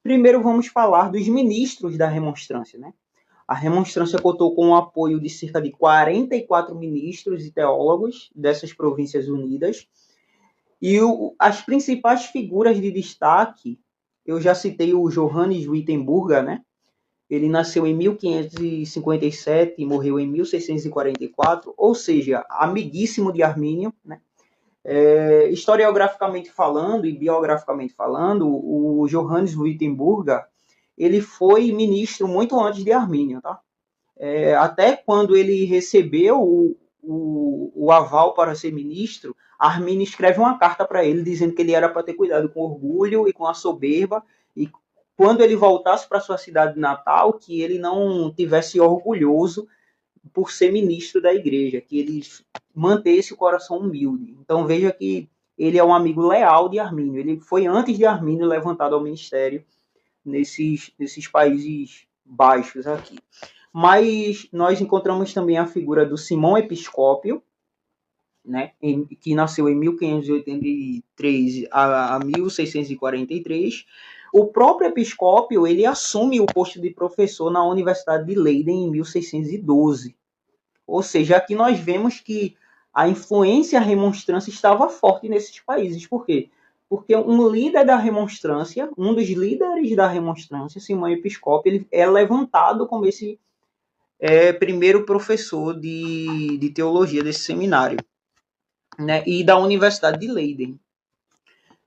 Primeiro, vamos falar dos ministros da remonstrância, né? A remonstrância contou com o apoio de cerca de 44 ministros e teólogos dessas províncias unidas, e as principais figuras de destaque, eu já citei o Johannes Wittenburger, né? Ele nasceu em 1557 e morreu em 1644, ou seja, amiguíssimo de Armínio, né? Historiograficamente falando e biograficamente falando, o Johannes Wittenburger, ele foi ministro muito antes de Armínio, tá? Até quando ele recebeu o aval para ser ministro, Armínio escreve uma carta para ele dizendo que ele era para ter cuidado com orgulho e com a soberba, e quando ele voltasse para sua cidade natal, que ele não tivesse orgulhoso por ser ministro da igreja, que ele mantesse o coração humilde. Então veja que ele é um amigo leal de Armínio. Ele foi antes de Armínio levantado ao ministério nesses Países Baixos aqui. Mas nós encontramos também a figura do Simão Episcópio, né, que nasceu em 1583 a 1643. O próprio Episcópio ele assume o posto de professor na Universidade de Leiden em 1612. Ou seja, aqui nós vemos que a influência remonstrância estava forte nesses países. Por quê? Porque um líder da remonstrância, um dos líderes da remonstrância, Simão Episcópio, ele é levantado como esse primeiro professor de teologia desse seminário, né, e da Universidade de Leiden.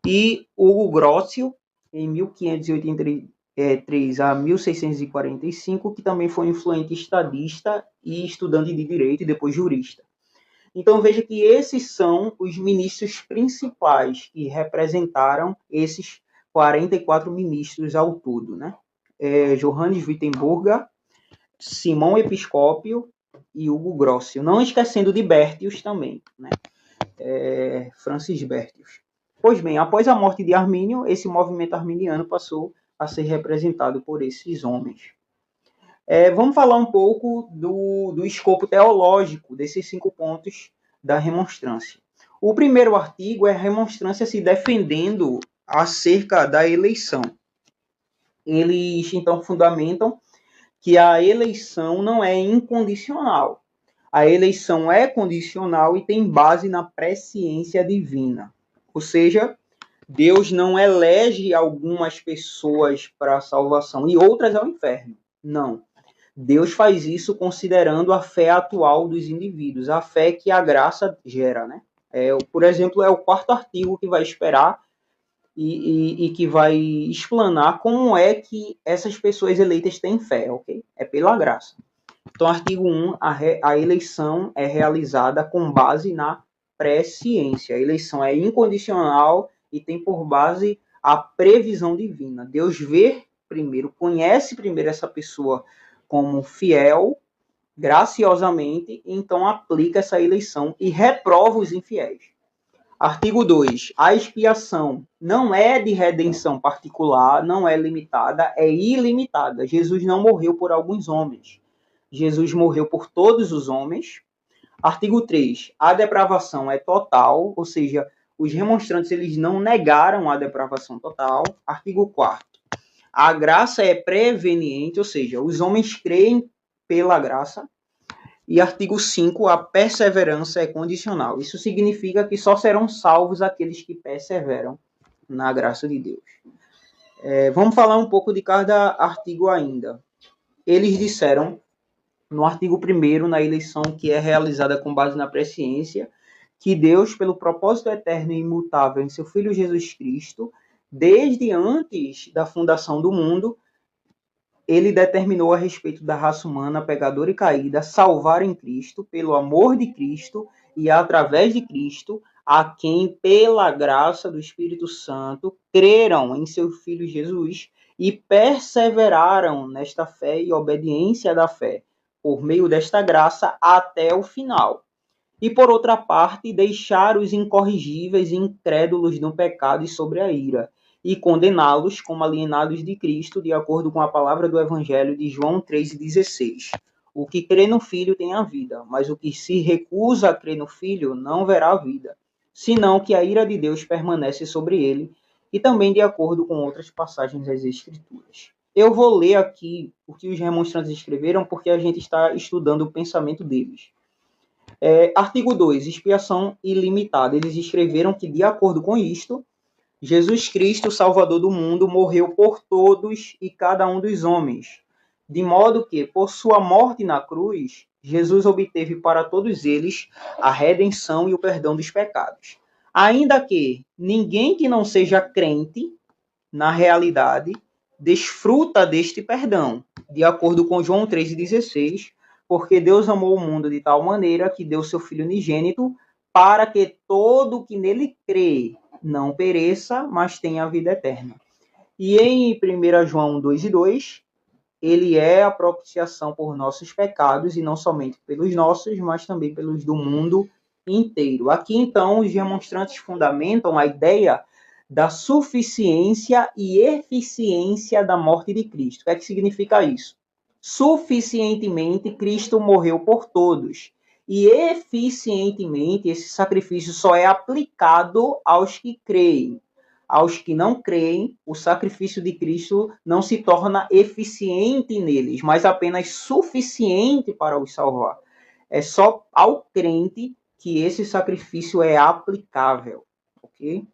E Hugo Grocio, em 1583 a 1645, que também foi influente estadista e estudante de direito e depois jurista. Então veja que esses são os ministros principais que representaram esses 44 ministros ao todo, né? Johannes Wittenburger, Simão Episcópio e Hugo Grocio. Não esquecendo de Bertius também, né? Francis Bertius. Pois bem, após a morte de Armínio, esse movimento arminiano passou a ser representado por esses homens. Vamos falar um pouco do escopo teológico desses 5 pontos da remonstrância. O primeiro artigo é a remonstrância se defendendo acerca da eleição. Eles, então, fundamentam que a eleição não é incondicional. A eleição é condicional e tem base na presciência divina. Ou seja, Deus não elege algumas pessoas para a salvação e outras ao inferno. Não. Deus faz isso considerando a fé atual dos indivíduos, a fé que a graça gera, né? Por exemplo, é o 4º artigo que vai esperar e que vai explanar como é que essas pessoas eleitas têm fé, ok? É pela graça. Então, artigo 1, a eleição é realizada com base na presciência. A eleição é incondicional e tem por base a previsão divina. Deus vê primeiro, conhece primeiro essa pessoa como fiel, graciosamente, então aplica essa eleição e reprova os infiéis. Artigo 2. A expiação não é de redenção particular, não é limitada, é ilimitada. Jesus não morreu por alguns homens. Jesus morreu por todos os homens. Artigo 3. A depravação é total, ou seja, os remonstrantes eles não negaram a depravação total. Artigo 4. A graça é preveniente, ou seja, os homens creem pela graça. E artigo 5, a perseverança é condicional. Isso significa que só serão salvos aqueles que perseveram na graça de Deus. Vamos falar um pouco de cada artigo ainda. Eles disseram, no artigo 1º, na eleição que é realizada com base na presciência, que Deus, pelo propósito eterno e imutável em seu Filho Jesus Cristo, desde antes da fundação do mundo, ele determinou a respeito da raça humana pecadora e caída salvar em Cristo, pelo amor de Cristo e através de Cristo, a quem, pela graça do Espírito Santo, creram em seu Filho Jesus e perseveraram nesta fé e obediência da fé, por meio desta graça até o final. e, por outra parte, deixar os incorrigíveis e incrédulos no pecado e sobre a ira, e condená-los como alienados de Cristo, de acordo com a palavra do Evangelho de João 3,16. O que crê no Filho tem a vida, mas o que se recusa a crer no Filho não verá a vida, senão que a ira de Deus permanece sobre ele, e também de acordo com outras passagens das Escrituras. Eu vou ler aqui o que os remonstrantes escreveram, porque a gente está estudando o pensamento deles. Artigo 2, expiação ilimitada. Eles escreveram que, de acordo com isto, Jesus Cristo, Salvador do mundo, morreu por todos e cada um dos homens, de modo que, por sua morte na cruz, Jesus obteve para todos eles a redenção e o perdão dos pecados. Ainda que ninguém que não seja crente, na realidade, desfruta deste perdão, de acordo com João 3,16, porque Deus amou o mundo de tal maneira que deu seu Filho unigênito, para que todo que nele crê não pereça, mas tenha a vida eterna. E em 1 João 2,2, ele é a propiciação por nossos pecados, e não somente pelos nossos, mas também pelos do mundo inteiro. Aqui, então, os demonstrantes fundamentam a ideia da suficiência e eficiência da morte de Cristo. O que é que significa isso? Suficientemente, Cristo morreu por todos. E eficientemente, esse sacrifício só é aplicado aos que creem. Aos que não creem, o sacrifício de Cristo não se torna eficiente neles, mas apenas suficiente para os salvar. É só ao crente que esse sacrifício é aplicável, ok?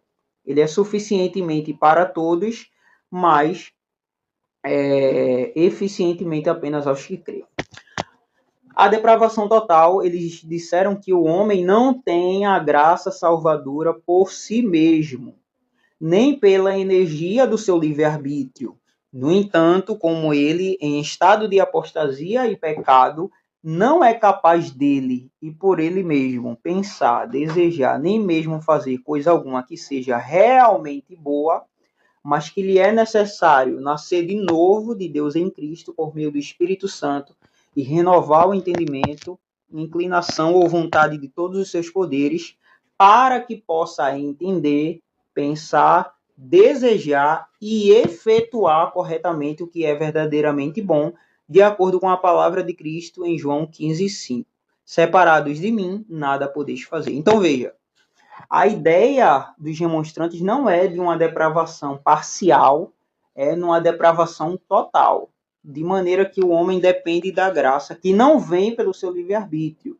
Ele é suficientemente para todos, mas eficientemente apenas aos que creem. A depravação total, eles disseram que o homem não tem a graça salvadora por si mesmo, nem pela energia do seu livre-arbítrio. No entanto, como ele, em estado de apostasia e pecado, não é capaz dele e por ele mesmo pensar, desejar, nem mesmo fazer coisa alguma que seja realmente boa, mas que lhe é necessário nascer de novo de Deus em Cristo por meio do Espírito Santo e renovar o entendimento, inclinação ou vontade de todos os seus poderes, para que possa entender, pensar, desejar e efetuar corretamente o que é verdadeiramente bom, de acordo com a palavra de Cristo em João 15:5. Separados de mim, nada podeis fazer. Então veja, a ideia dos demonstrantes não é de uma depravação parcial, é numa depravação total, de maneira que o homem depende da graça, que não vem pelo seu livre-arbítrio,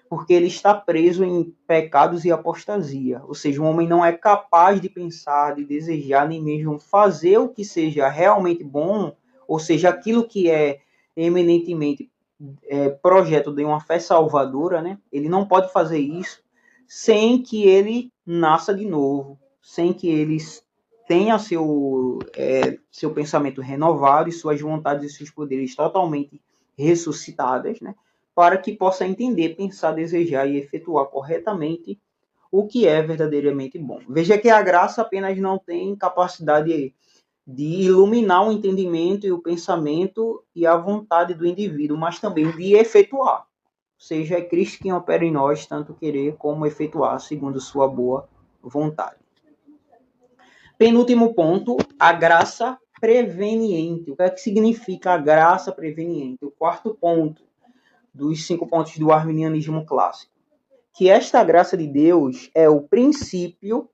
porque ele está preso em pecados e apostasia. Ou seja, o homem não é capaz de pensar, de desejar, nem mesmo fazer o que seja realmente bom, ou seja, aquilo que é eminentemente projeto de uma fé salvadora, né? Ele não pode fazer isso sem que ele nasça de novo, sem que ele tenha seu pensamento renovado e suas vontades e seus poderes totalmente ressuscitadas, né? Para que possa entender, pensar, desejar e efetuar corretamente o que é verdadeiramente bom. Veja que a graça apenas não tem capacidade de iluminar o entendimento e o pensamento e a vontade do indivíduo, mas também de efetuar. Ou seja, é Cristo quem opera em nós, tanto querer como efetuar, segundo sua boa vontade. Penúltimo ponto, a graça preveniente. O que é que significa a graça preveniente? O quarto ponto dos 5 pontos do arminianismo clássico. Que esta graça de Deus é o princípio,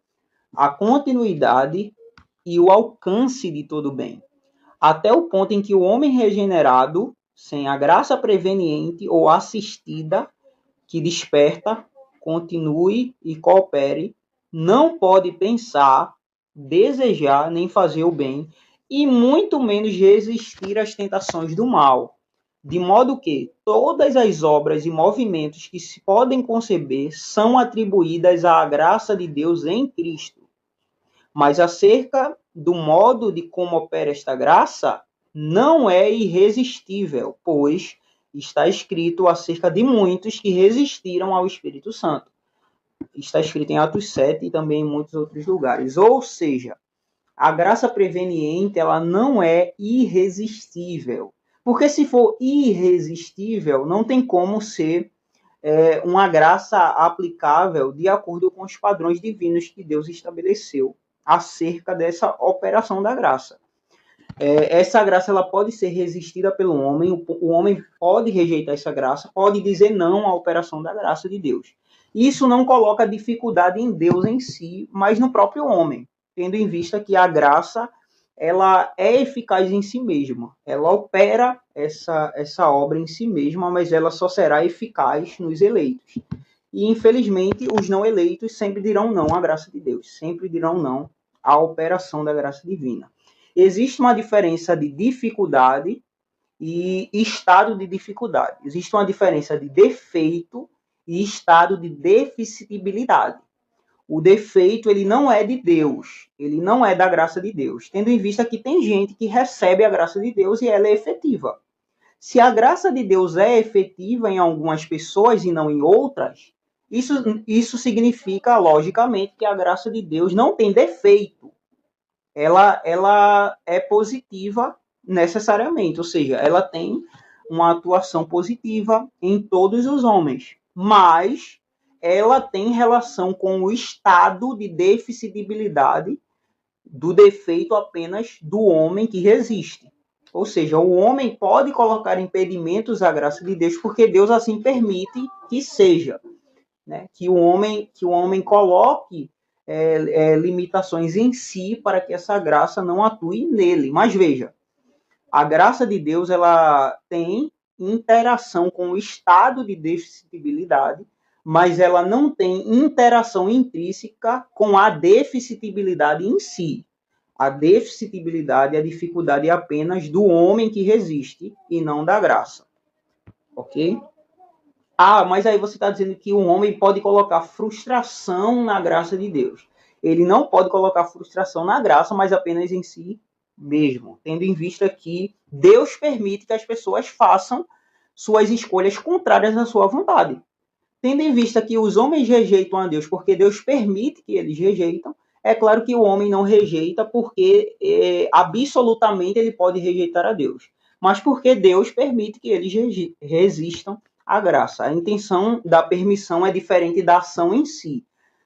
a continuidade e o alcance de todo bem, até o ponto em que o homem regenerado, sem a graça preveniente ou assistida, que desperta, continue e coopere, não pode pensar, desejar nem fazer o bem, e muito menos resistir às tentações do mal, de modo que todas as obras e movimentos que se podem conceber são atribuídas à graça de Deus em Cristo. Mas acerca do modo de como opera esta graça, não é irresistível, pois está escrito acerca de muitos que resistiram ao Espírito Santo. Está escrito em Atos 7 e também em muitos outros lugares. Ou seja, a graça preveniente ela não é irresistível. Porque se for irresistível, não tem como ser uma graça aplicável de acordo com os padrões divinos que Deus estabeleceu acerca dessa operação da graça. Essa graça ela pode ser resistida pelo homem, o homem pode rejeitar essa graça, pode dizer não à operação da graça de Deus. Isso não coloca dificuldade em Deus em si, mas no próprio homem, tendo em vista que a graça ela é eficaz em si mesma, ela opera essa obra em si mesma, mas ela só será eficaz nos eleitos. E, infelizmente, os não eleitos sempre dirão não à graça de Deus, sempre dirão não à operação da graça divina. Existe uma diferença de dificuldade e estado de dificuldade. Existe uma diferença de defeito e estado de deficibilidade. O defeito, ele não é de Deus, ele não é da graça de Deus, tendo em vista que tem gente que recebe a graça de Deus e ela é efetiva. Se a graça de Deus é efetiva em algumas pessoas e não em outras, isso significa, logicamente, que a graça de Deus não tem defeito. Ela é positiva necessariamente, ou seja, ela tem uma atuação positiva em todos os homens, mas ela tem relação com o estado de deficibilidade do defeito apenas do homem que resiste. Ou seja, o homem pode colocar impedimentos à graça de Deus porque Deus assim permite que seja, né? Que o homem coloque limitações em si para que essa graça não atue nele. Mas veja, a graça de Deus ela tem interação com o estado de deficibilidade, mas ela não tem interação intrínseca com a deficibilidade em si. A deficibilidade, a dificuldade é apenas do homem que resiste e não da graça. Ok? Mas aí você está dizendo que um homem pode colocar frustração na graça de Deus. Ele não pode colocar frustração na graça, mas apenas em si mesmo, tendo em vista que Deus permite que as pessoas façam suas escolhas contrárias à sua vontade. Tendo em vista que os homens rejeitam a Deus porque Deus permite que eles rejeitam, é claro que o homem não rejeita porque absolutamente ele pode rejeitar a Deus, mas porque Deus permite que eles resistam à graça. A intenção da permissão é diferente da ação em si.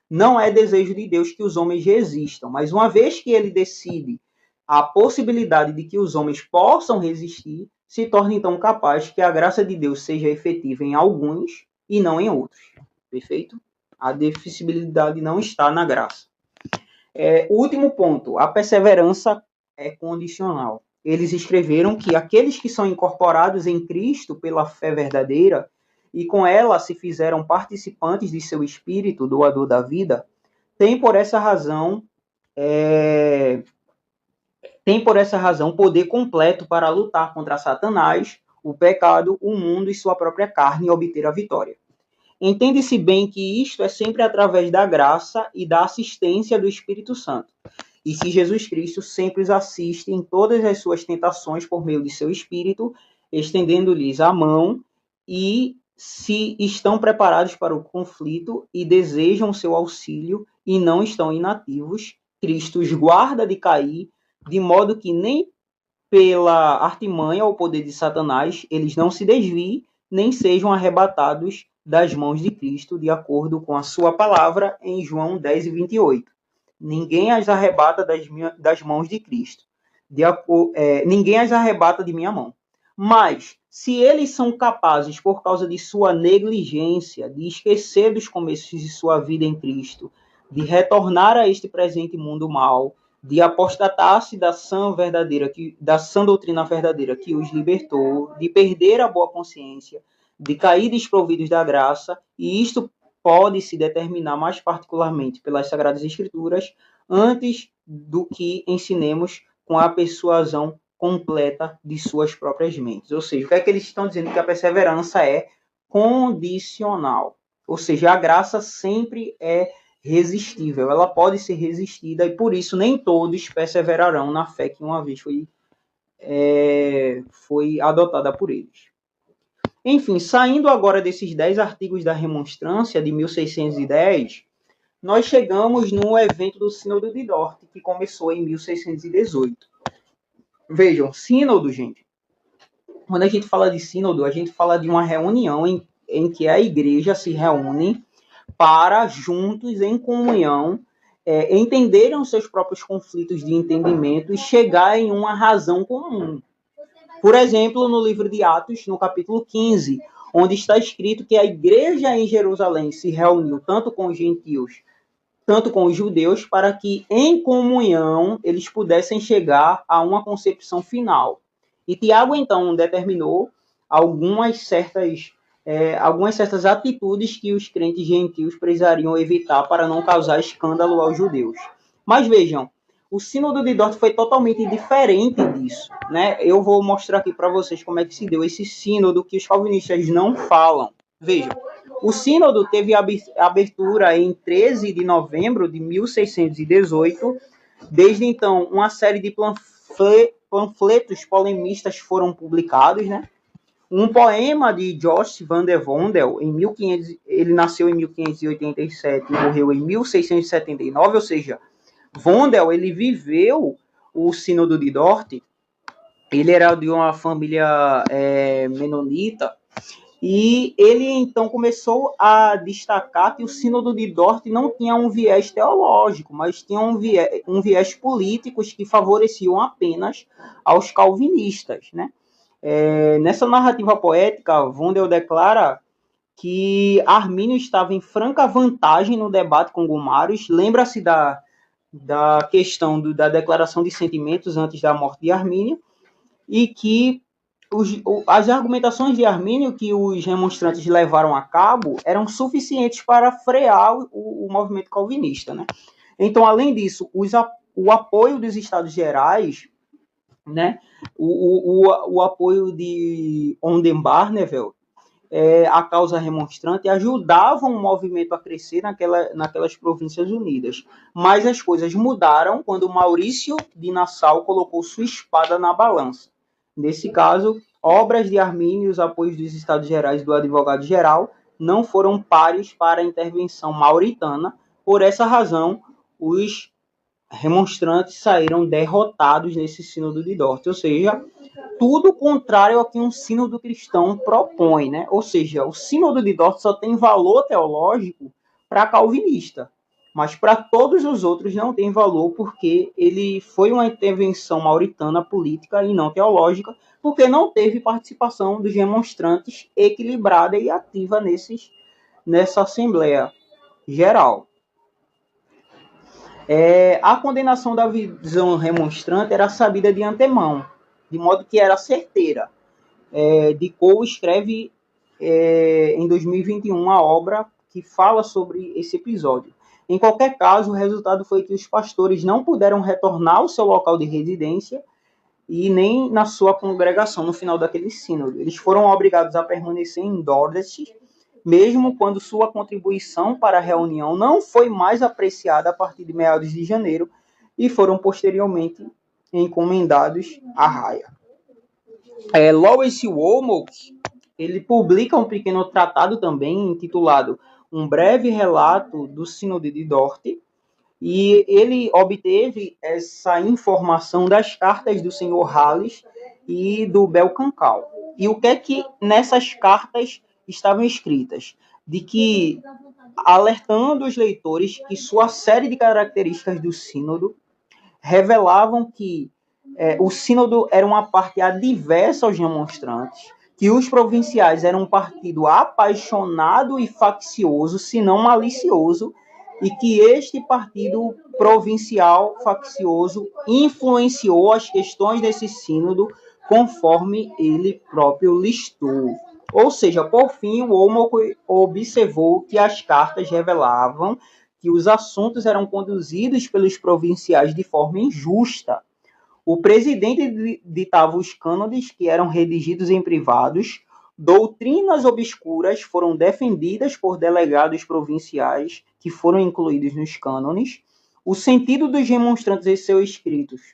Não é desejo de Deus que os homens resistam, mas uma vez que ele decide a possibilidade de que os homens possam resistir, se torna então capaz que a graça de Deus seja efetiva em alguns e não em outros. Perfeito? A deficibilidade não está na graça. Último ponto, a perseverança é condicional. Eles escreveram que aqueles que são incorporados em Cristo pela fé verdadeira e com ela se fizeram participantes de seu espírito, doador da vida, têm por essa razão poder completo para lutar contra Satanás, o pecado, o mundo e sua própria carne e obter a vitória. Entende-se bem que isto é sempre através da graça e da assistência do Espírito Santo. E se Jesus Cristo sempre os assiste em todas as suas tentações por meio de seu Espírito, estendendo-lhes a mão, e se estão preparados para o conflito e desejam seu auxílio e não estão inativos, Cristo os guarda de cair, de modo que nem pela artimanha ou poder de Satanás eles não se desviem, nem sejam arrebatados das mãos de Cristo, de acordo com a sua palavra em João 10:28. Ninguém as arrebata das mãos de Cristo. Ninguém as arrebata de minha mão. Mas, se eles são capazes, por causa de sua negligência, de esquecer dos começos de sua vida em Cristo, de retornar a este presente mundo mau, de apostatar-se da sã doutrina verdadeira que os libertou, de perder a boa consciência, de cair desprovidos da graça, e isto pode se determinar mais particularmente pelas Sagradas Escrituras, antes do que ensinemos com a persuasão completa de suas próprias mentes. Ou seja, o que é que eles estão dizendo? Que a perseverança é condicional. Ou seja, a graça sempre é resistível, ela pode ser resistida e por isso nem todos perseverarão na fé que uma vez foi adotada por eles. Enfim, saindo agora desses 10 artigos da remonstrância de 1610, nós chegamos no evento do Sínodo de Dort, que começou em 1618. Vejam, sínodo, gente, quando a gente fala de sínodo, a gente fala de uma reunião em que a igreja se reúne para, juntos, em comunhão, entenderem os seus próprios conflitos de entendimento e chegar em uma razão comum. Por exemplo, no livro de Atos, no capítulo 15, onde está escrito que a igreja em Jerusalém se reuniu tanto com os gentios, tanto com os judeus, para que, em comunhão, eles pudessem chegar a uma concepção final. E Tiago, então, determinou algumas certas atitudes que os crentes gentios precisariam evitar para não causar escândalo aos judeus. Mas vejam, o Sínodo de Dort foi totalmente diferente disso, né? Eu vou mostrar aqui para vocês como é que se deu esse sínodo que os calvinistas não falam. Vejam, o sínodo teve abertura em 13 de novembro de 1618. Desde então, uma série de panfletos polemistas foram publicados, né? Um poema de Jost van der Vondel, ele nasceu em 1587 e morreu em 1679, ou seja, Vondel, ele viveu o Sínodo de Dort, ele era de uma família menonita, e ele então começou a destacar que o Sínodo de Dort não tinha um viés teológico, mas tinha um viés político que favoreciam apenas aos calvinistas, né? Nessa narrativa poética, Vondel declara que Armínio estava em franca vantagem no debate com Gomarus. Lembra-se da questão da declaração de sentimentos antes da morte de Armínio, e que as argumentações de Armínio que os remonstrantes levaram a cabo eram suficientes para frear o movimento calvinista, né? Então, além disso, o apoio dos Estados Gerais, né? O apoio de Oldenbarneveldt, a causa remonstrante, ajudavam o movimento a crescer naquelas províncias unidas. Mas as coisas mudaram quando Maurício de Nassau colocou sua espada na balança. Nesse caso, obras de Armínio e os apoios dos Estados Gerais do advogado-geral não foram pares para a intervenção mauritana. Por essa razão, os remonstrantes saíram derrotados nesse sínodo de Dort, ou seja, tudo contrário ao que um sínodo cristão propõe, né? Ou seja, o sínodo de Dort só tem valor teológico para calvinista, mas para todos os outros não tem valor, porque ele foi uma intervenção mauritana política e não teológica, porque não teve participação dos remonstrantes equilibrada e ativa nessa Assembleia Geral. A condenação da visão remonstrante era sabida de antemão, de modo que era certeira. De Cole escreve em 2021 a obra que fala sobre esse episódio. Em qualquer caso, o resultado foi que os pastores não puderam retornar ao seu local de residência e nem na sua congregação no final daquele sínodo. Eles foram obrigados a permanecer em Dordrecht, mesmo quando sua contribuição para a reunião não foi mais apreciada a partir de meados de janeiro, e foram posteriormente encomendados a Raia. Lawrence Woolmoke, ele publica um pequeno tratado também intitulado Um Breve Relato do Sínodo de Dort, e ele obteve essa informação das cartas do senhor Halles e do Belcancal. E o que é que nessas cartas estavam escritas? De que, alertando os leitores que sua série de características do sínodo revelavam que o sínodo era uma parte adversa aos remonstrantes, que os provinciais eram um partido apaixonado e faccioso, se não malicioso, e que este partido provincial faccioso influenciou as questões desse sínodo conforme ele próprio listou. Ou seja, por fim, o Woolmoke observou que as cartas revelavam que os assuntos eram conduzidos pelos provinciais de forma injusta. O presidente ditava os cânones, que eram redigidos em privados. Doutrinas obscuras foram defendidas por delegados provinciais, que foram incluídos nos cânones. O sentido dos remonstrantes em seus escritos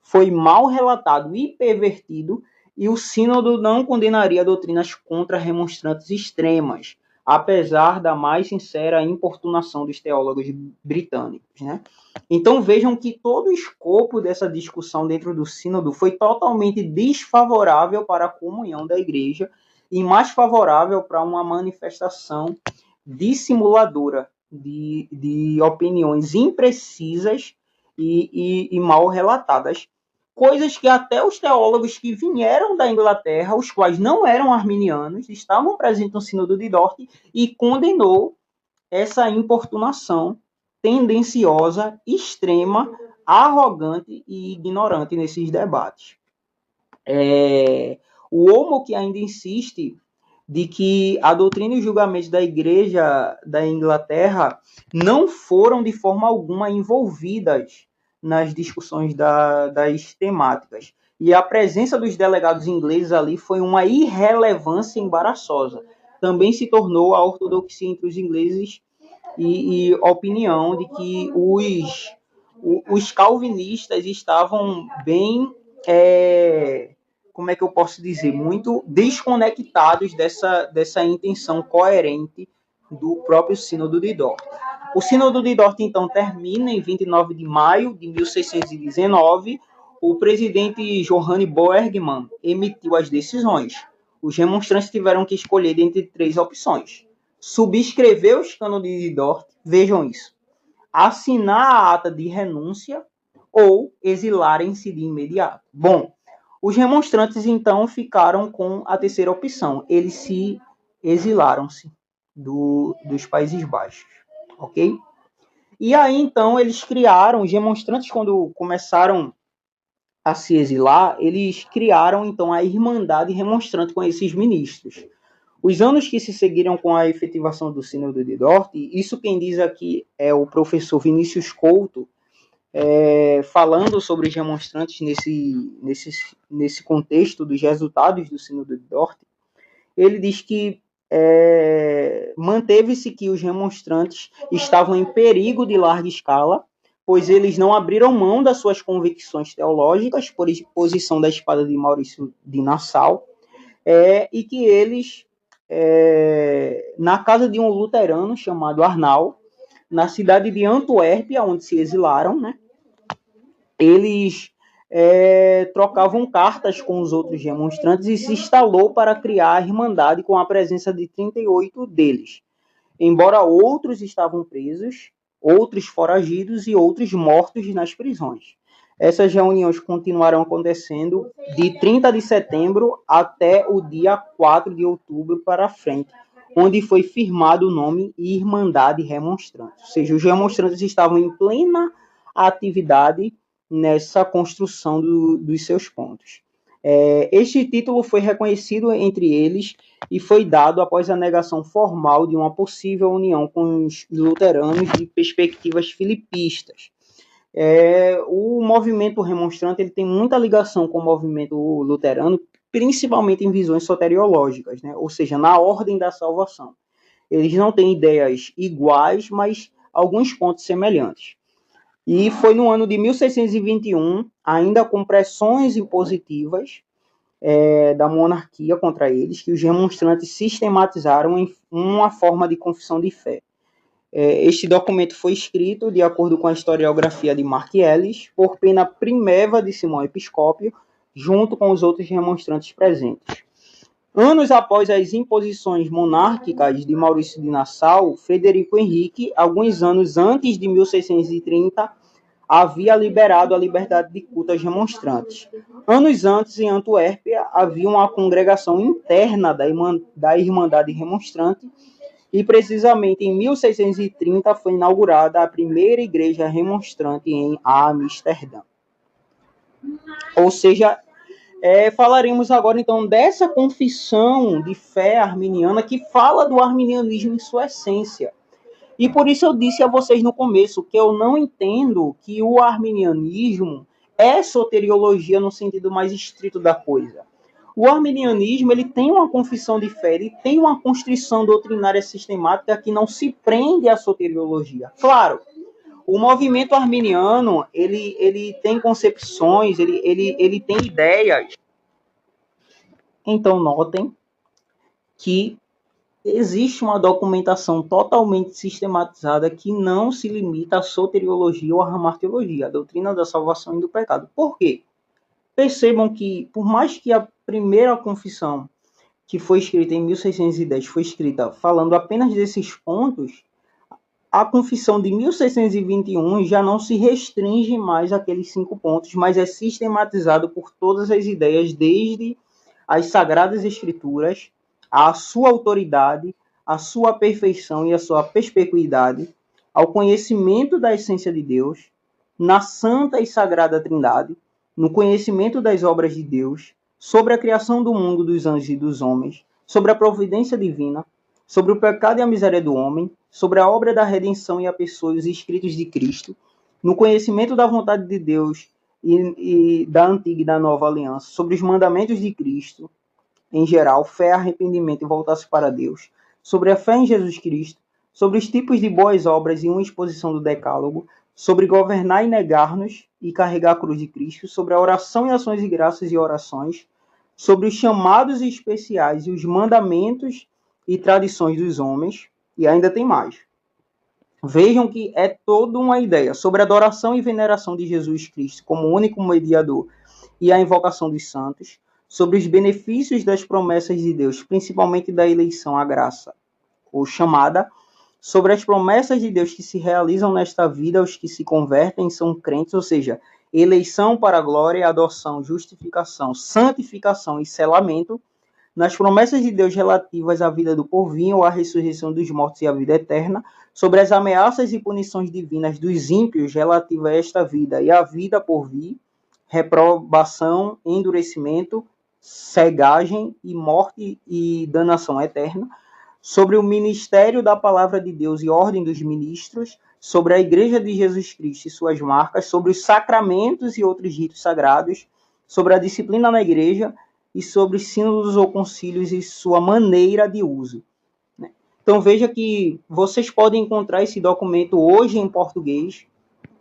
foi mal relatado e pervertido, e o sínodo não condenaria doutrinas contra remonstrantes extremas, apesar da mais sincera importunação dos teólogos britânicos, né? Então vejam que todo o escopo dessa discussão dentro do sínodo foi totalmente desfavorável para a comunhão da igreja, e mais favorável para uma manifestação dissimuladora de opiniões imprecisas e mal relatadas. Coisas que até os teólogos que vieram da Inglaterra, os quais não eram arminianos, estavam presentes no Sínodo de Dort e condenou essa importunação tendenciosa, extrema, arrogante e ignorante nesses debates. O Homo que ainda insiste de que a doutrina e os julgamentos da Igreja da Inglaterra não foram de forma alguma envolvidas nas discussões das temáticas. E a presença dos delegados ingleses ali foi uma irrelevância embaraçosa. Também se tornou a ortodoxia entre os ingleses e opinião de que os calvinistas estavam bem, como é que eu posso dizer, muito desconectados dessa intenção coerente do próprio Sínodo de Dort. O Sínodo de Dort, então, termina em 29 de maio de 1619. O presidente Johann Boergmann emitiu as decisões. Os remonstrantes tiveram que escolher entre 3 opções: subscrever os cânones de Dort, vejam isso, assinar a ata de renúncia ou exilarem-se de imediato. Bom, os remonstrantes então ficaram com a terceira opção. Eles se exilaram-se dos Países Baixos, ok? E aí então eles criaram, os remonstrantes quando começaram a se exilar, eles criaram então a Irmandade Remonstrante com esses ministros. Os anos que se seguiram com a efetivação do Sínodo de Dort, isso quem diz aqui é o professor Vinícius Couto, falando sobre os remonstrantes nesse contexto dos resultados do Sínodo de Dort. Ele diz que manteve-se que os remonstrantes estavam em perigo de larga escala, pois eles não abriram mão das suas convicções teológicas por exposição da espada de Maurício de Nassau, e que eles, na casa de um luterano chamado Arnau, na cidade de Antuérpia, onde se exilaram, né, eles trocavam cartas com os outros remonstrantes e se instalou para criar a Irmandade com a presença de 38 deles. Embora outros estavam presos, outros foragidos e outros mortos nas prisões. Essas reuniões continuaram acontecendo de 30 de setembro até o dia 4 de outubro para frente, onde foi firmado o nome Irmandade Remonstrante. Ou seja, os remonstrantes estavam em plena atividade nessa construção dos seus pontos. Este título foi reconhecido entre eles e foi dado após a negação formal de uma possível união com os luteranos de perspectivas filipistas. O movimento remonstrante ele tem muita ligação com o movimento luterano, principalmente em visões soteriológicas, né? Ou seja, na ordem da salvação. Eles não têm ideias iguais, mas alguns pontos semelhantes. E foi no ano de 1621, ainda com pressões impositivas da monarquia contra eles, que os remonstrantes sistematizaram em uma forma de confissão de fé. Este documento foi escrito, de acordo com a historiografia de Mark Ellis, por pena primeva de Simão Episcópio, junto com os outros remonstrantes presentes. Anos após as imposições monárquicas de Maurício de Nassau, Frederico Henrique, alguns anos antes de 1630, havia liberado a liberdade de culto aos remonstrantes. Anos antes, em Antuérpia, havia uma congregação interna da Irmandade Remonstrante, e precisamente em 1630 foi inaugurada a primeira igreja remonstrante em Amsterdã. Ou seja, falaremos agora então dessa confissão de fé arminiana que fala do arminianismo em sua essência. E por isso eu disse a vocês no começo que eu não entendo que o arminianismo é soteriologia no sentido mais estrito da coisa. O arminianismo ele tem uma confissão de fé, ele tem uma constrição doutrinária sistemática que não se prende à soteriologia. Claro, o movimento arminiano ele tem concepções, ele tem ideias. Então notem que existe uma documentação totalmente sistematizada que não se limita à soteriologia ou à hamartiologia, a doutrina da salvação e do pecado. Por quê? Percebam que, por mais que a primeira confissão que foi escrita em 1610, foi escrita falando apenas desses pontos, a Confissão de 1621 já não se restringe mais àqueles 5 pontos, mas é sistematizado por todas as ideias, desde as Sagradas Escrituras, a sua autoridade, a sua perfeição e a sua perspicuidade, ao conhecimento da essência de Deus, na Santa e Sagrada Trindade, no conhecimento das obras de Deus, sobre a criação do mundo, dos anjos e dos homens, sobre a providência divina, sobre o pecado e a miséria do homem, sobre a obra da redenção e a pessoa e os escritos de Cristo, no conhecimento da vontade de Deus e da antiga e da nova aliança, sobre os mandamentos de Cristo, em geral, fé, arrependimento e voltar-se para Deus, sobre a fé em Jesus Cristo, sobre os tipos de boas obras e uma exposição do decálogo, sobre governar e negar-nos e carregar a cruz de Cristo, sobre a oração e ações de graças e orações, sobre os chamados especiais e os mandamentos e tradições dos homens, e ainda tem mais. Vejam que é toda uma ideia sobre a adoração e veneração de Jesus Cristo como único mediador e a invocação dos santos, sobre os benefícios das promessas de Deus, principalmente da eleição à graça, ou chamada, sobre as promessas de Deus que se realizam nesta vida aos que se convertem são crentes, ou seja, eleição para a glória, adoção, justificação, santificação e selamento, nas promessas de Deus relativas à vida do porvir, ou à ressurreição dos mortos e à vida eterna, sobre as ameaças e punições divinas dos ímpios relativas a esta vida e à vida por vir, reprovação, endurecimento, cegagem e morte e danação eterna, sobre o ministério da palavra de Deus e ordem dos ministros, sobre a Igreja de Jesus Cristo e suas marcas, sobre os sacramentos e outros ritos sagrados, sobre a disciplina na igreja e sobre sínodos ou concílios e sua maneira de uso. Então veja que vocês podem encontrar esse documento hoje em português,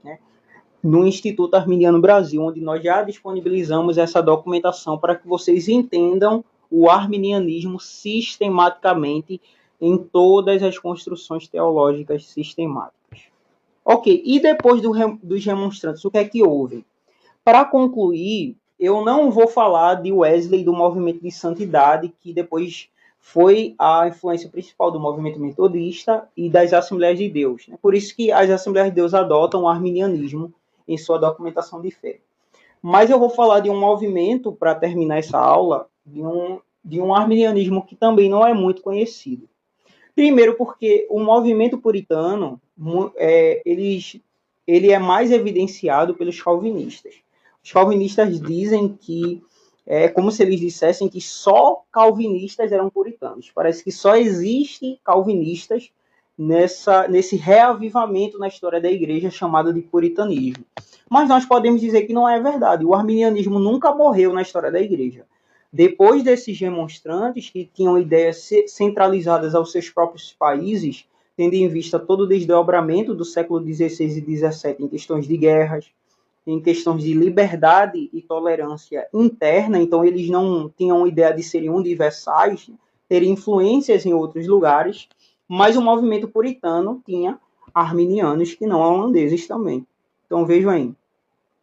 né, no Instituto Arminiano Brasil, onde nós já disponibilizamos essa documentação para que vocês entendam o arminianismo sistematicamente em todas as construções teológicas sistemáticas. Ok, e depois dos remonstrantes, o que é que houve? Para concluir, eu não vou falar de Wesley, do movimento de santidade, que depois foi a influência principal do movimento metodista e das Assembleias de Deus. Por isso que as Assembleias de Deus adotam o arminianismo em sua documentação de fé. Mas eu vou falar de um movimento, para terminar essa aula, de um arminianismo que também não é muito conhecido. Primeiro porque o movimento puritano, ele é mais evidenciado pelos calvinistas. Os calvinistas dizem que é como se eles dissessem que só calvinistas eram puritanos. Parece que só existe calvinistas nesse reavivamento na história da igreja chamado de puritanismo. Mas nós podemos dizer que não é verdade. O arminianismo nunca morreu na história da igreja. Depois desses remonstrantes, que tinham ideias centralizadas aos seus próprios países, tendo em vista todo o desdobramento do século XVI e XVII em questões de guerras, em questões de liberdade e tolerância interna, então eles não tinham ideia de serem universais, terem influências em outros lugares, mas o movimento puritano tinha arminianos que não holandeses também. Então vejam aí,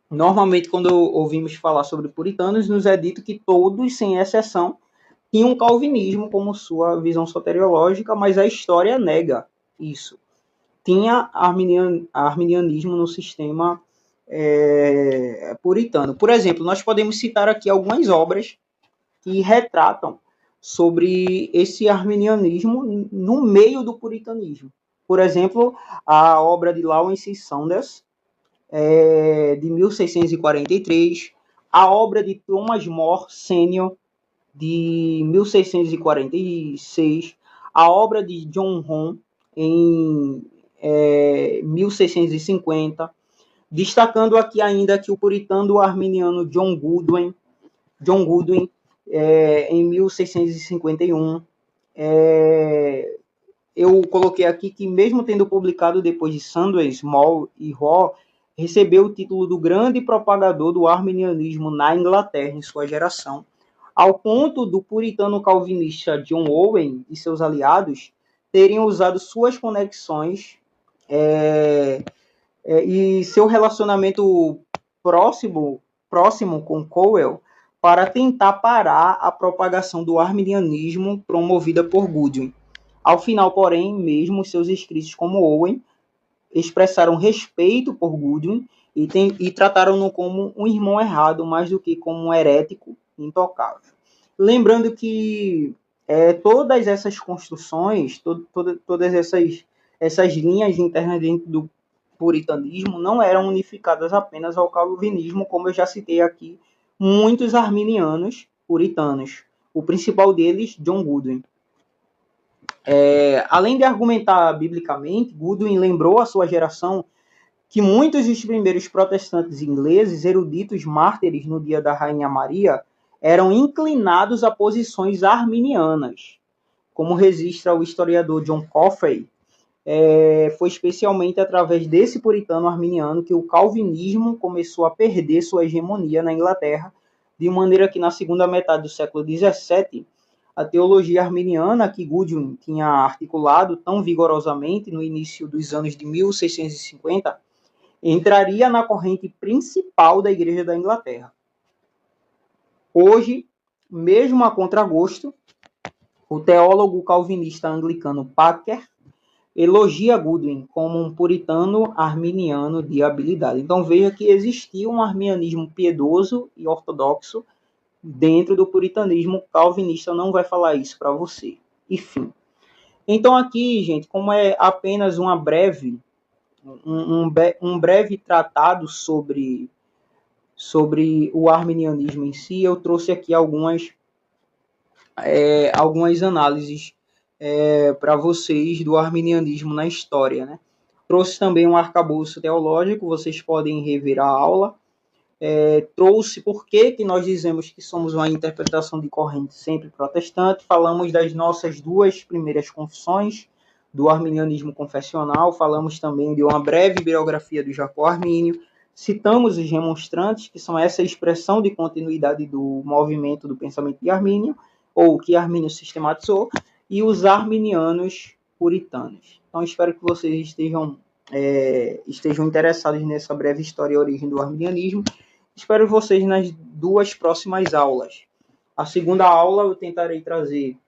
normalmente quando ouvimos falar sobre puritanos, nos é dito que todos, sem exceção, tinham um calvinismo como sua visão soteriológica, mas a história nega isso. Tinha arminianismo no sistema puritano. Por exemplo, nós podemos citar aqui algumas obras que retratam sobre esse arminianismo no meio do puritanismo. Por exemplo, a obra de Lawrence Saunders, de 1643, a obra de Thomas More Sr., de 1646, a obra de John Hon, em 1650, destacando aqui ainda que o puritano arminiano John Goodwin, em 1651, eu coloquei aqui que mesmo tendo publicado depois de Sanders, Small e Raw, recebeu o título do grande propagador do arminianismo na Inglaterra em sua geração, ao ponto do puritano calvinista John Owen e seus aliados terem usado suas conexões e seu relacionamento próximo com Cowell para tentar parar a propagação do arminianismo promovida por Goodwin. Ao final, porém, mesmo seus escritos como Owen expressaram respeito por Goodwin e trataram-no como um irmão errado, mais do que como um herético intocável. Lembrando que todas essas construções, todas essas linhas internas dentro do puritanismo não eram unificadas apenas ao calvinismo, como eu já citei aqui, muitos arminianos puritanos. O principal deles, John Goodwin. Além de argumentar biblicamente, Goodwin lembrou à sua geração que muitos dos primeiros protestantes ingleses, eruditos mártires no dia da Rainha Maria, eram inclinados a posições arminianas. Como registra o historiador John Coffey, foi especialmente através desse puritano arminiano que o calvinismo começou a perder sua hegemonia na Inglaterra, de maneira que na segunda metade do século XVII, a teologia arminiana que Goodwin tinha articulado tão vigorosamente no início dos anos de 1650, entraria na corrente principal da Igreja da Inglaterra. Hoje, mesmo a contragosto, o teólogo calvinista anglicano Packer elogia Goodwin como um puritano arminiano de habilidade. Então veja que existia um arminianismo piedoso e ortodoxo dentro do puritanismo. Calvinista não vai falar isso para você. Enfim. Então aqui, gente, como é apenas um breve tratado sobre o arminianismo em si, eu trouxe aqui algumas análises para vocês do arminianismo na história, né? Trouxe também um arcabouço teológico, vocês podem rever a aula. Trouxe por que nós dizemos que somos uma interpretação de corrente sempre protestante. Falamos das nossas duas primeiras confissões do arminianismo confessional. Falamos também de uma breve biografia do Jacó Armínio. Citamos os remonstrantes, que são essa expressão de continuidade do movimento do pensamento de Armínio, ou que Armínio sistematizou, e os arminianos puritanos. Então, espero que vocês estejam interessados nessa breve história e origem do arminianismo. Espero vocês nas duas próximas aulas. A segunda aula eu tentarei trazer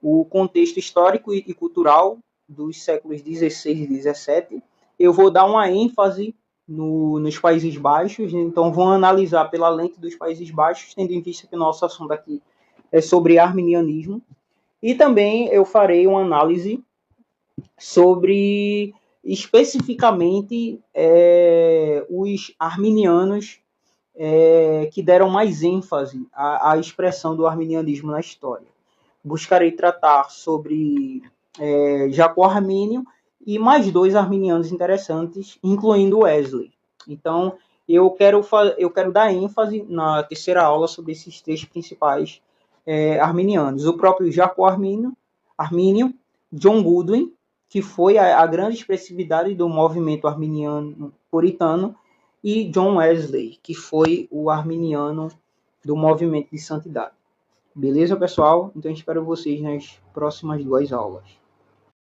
o contexto histórico e cultural dos séculos XVI e XVII. Eu vou dar uma ênfase nos Países Baixos, então vou analisar pela lente dos Países Baixos, tendo em vista que o nosso assunto aqui é sobre arminianismo. E também eu farei uma análise sobre, especificamente, os arminianos que deram mais ênfase à expressão do arminianismo na história. Buscarei tratar sobre Jacó Armínio e mais dois arminianos interessantes, incluindo Wesley. Então, eu quero dar ênfase na terceira aula sobre esses três principais arminianos. O próprio Jacó Armínio, John Goodwin, que foi a grande expressividade do movimento arminiano puritano, e John Wesley, que foi o arminiano do movimento de santidade. Beleza, pessoal? Então, espero vocês nas próximas duas aulas.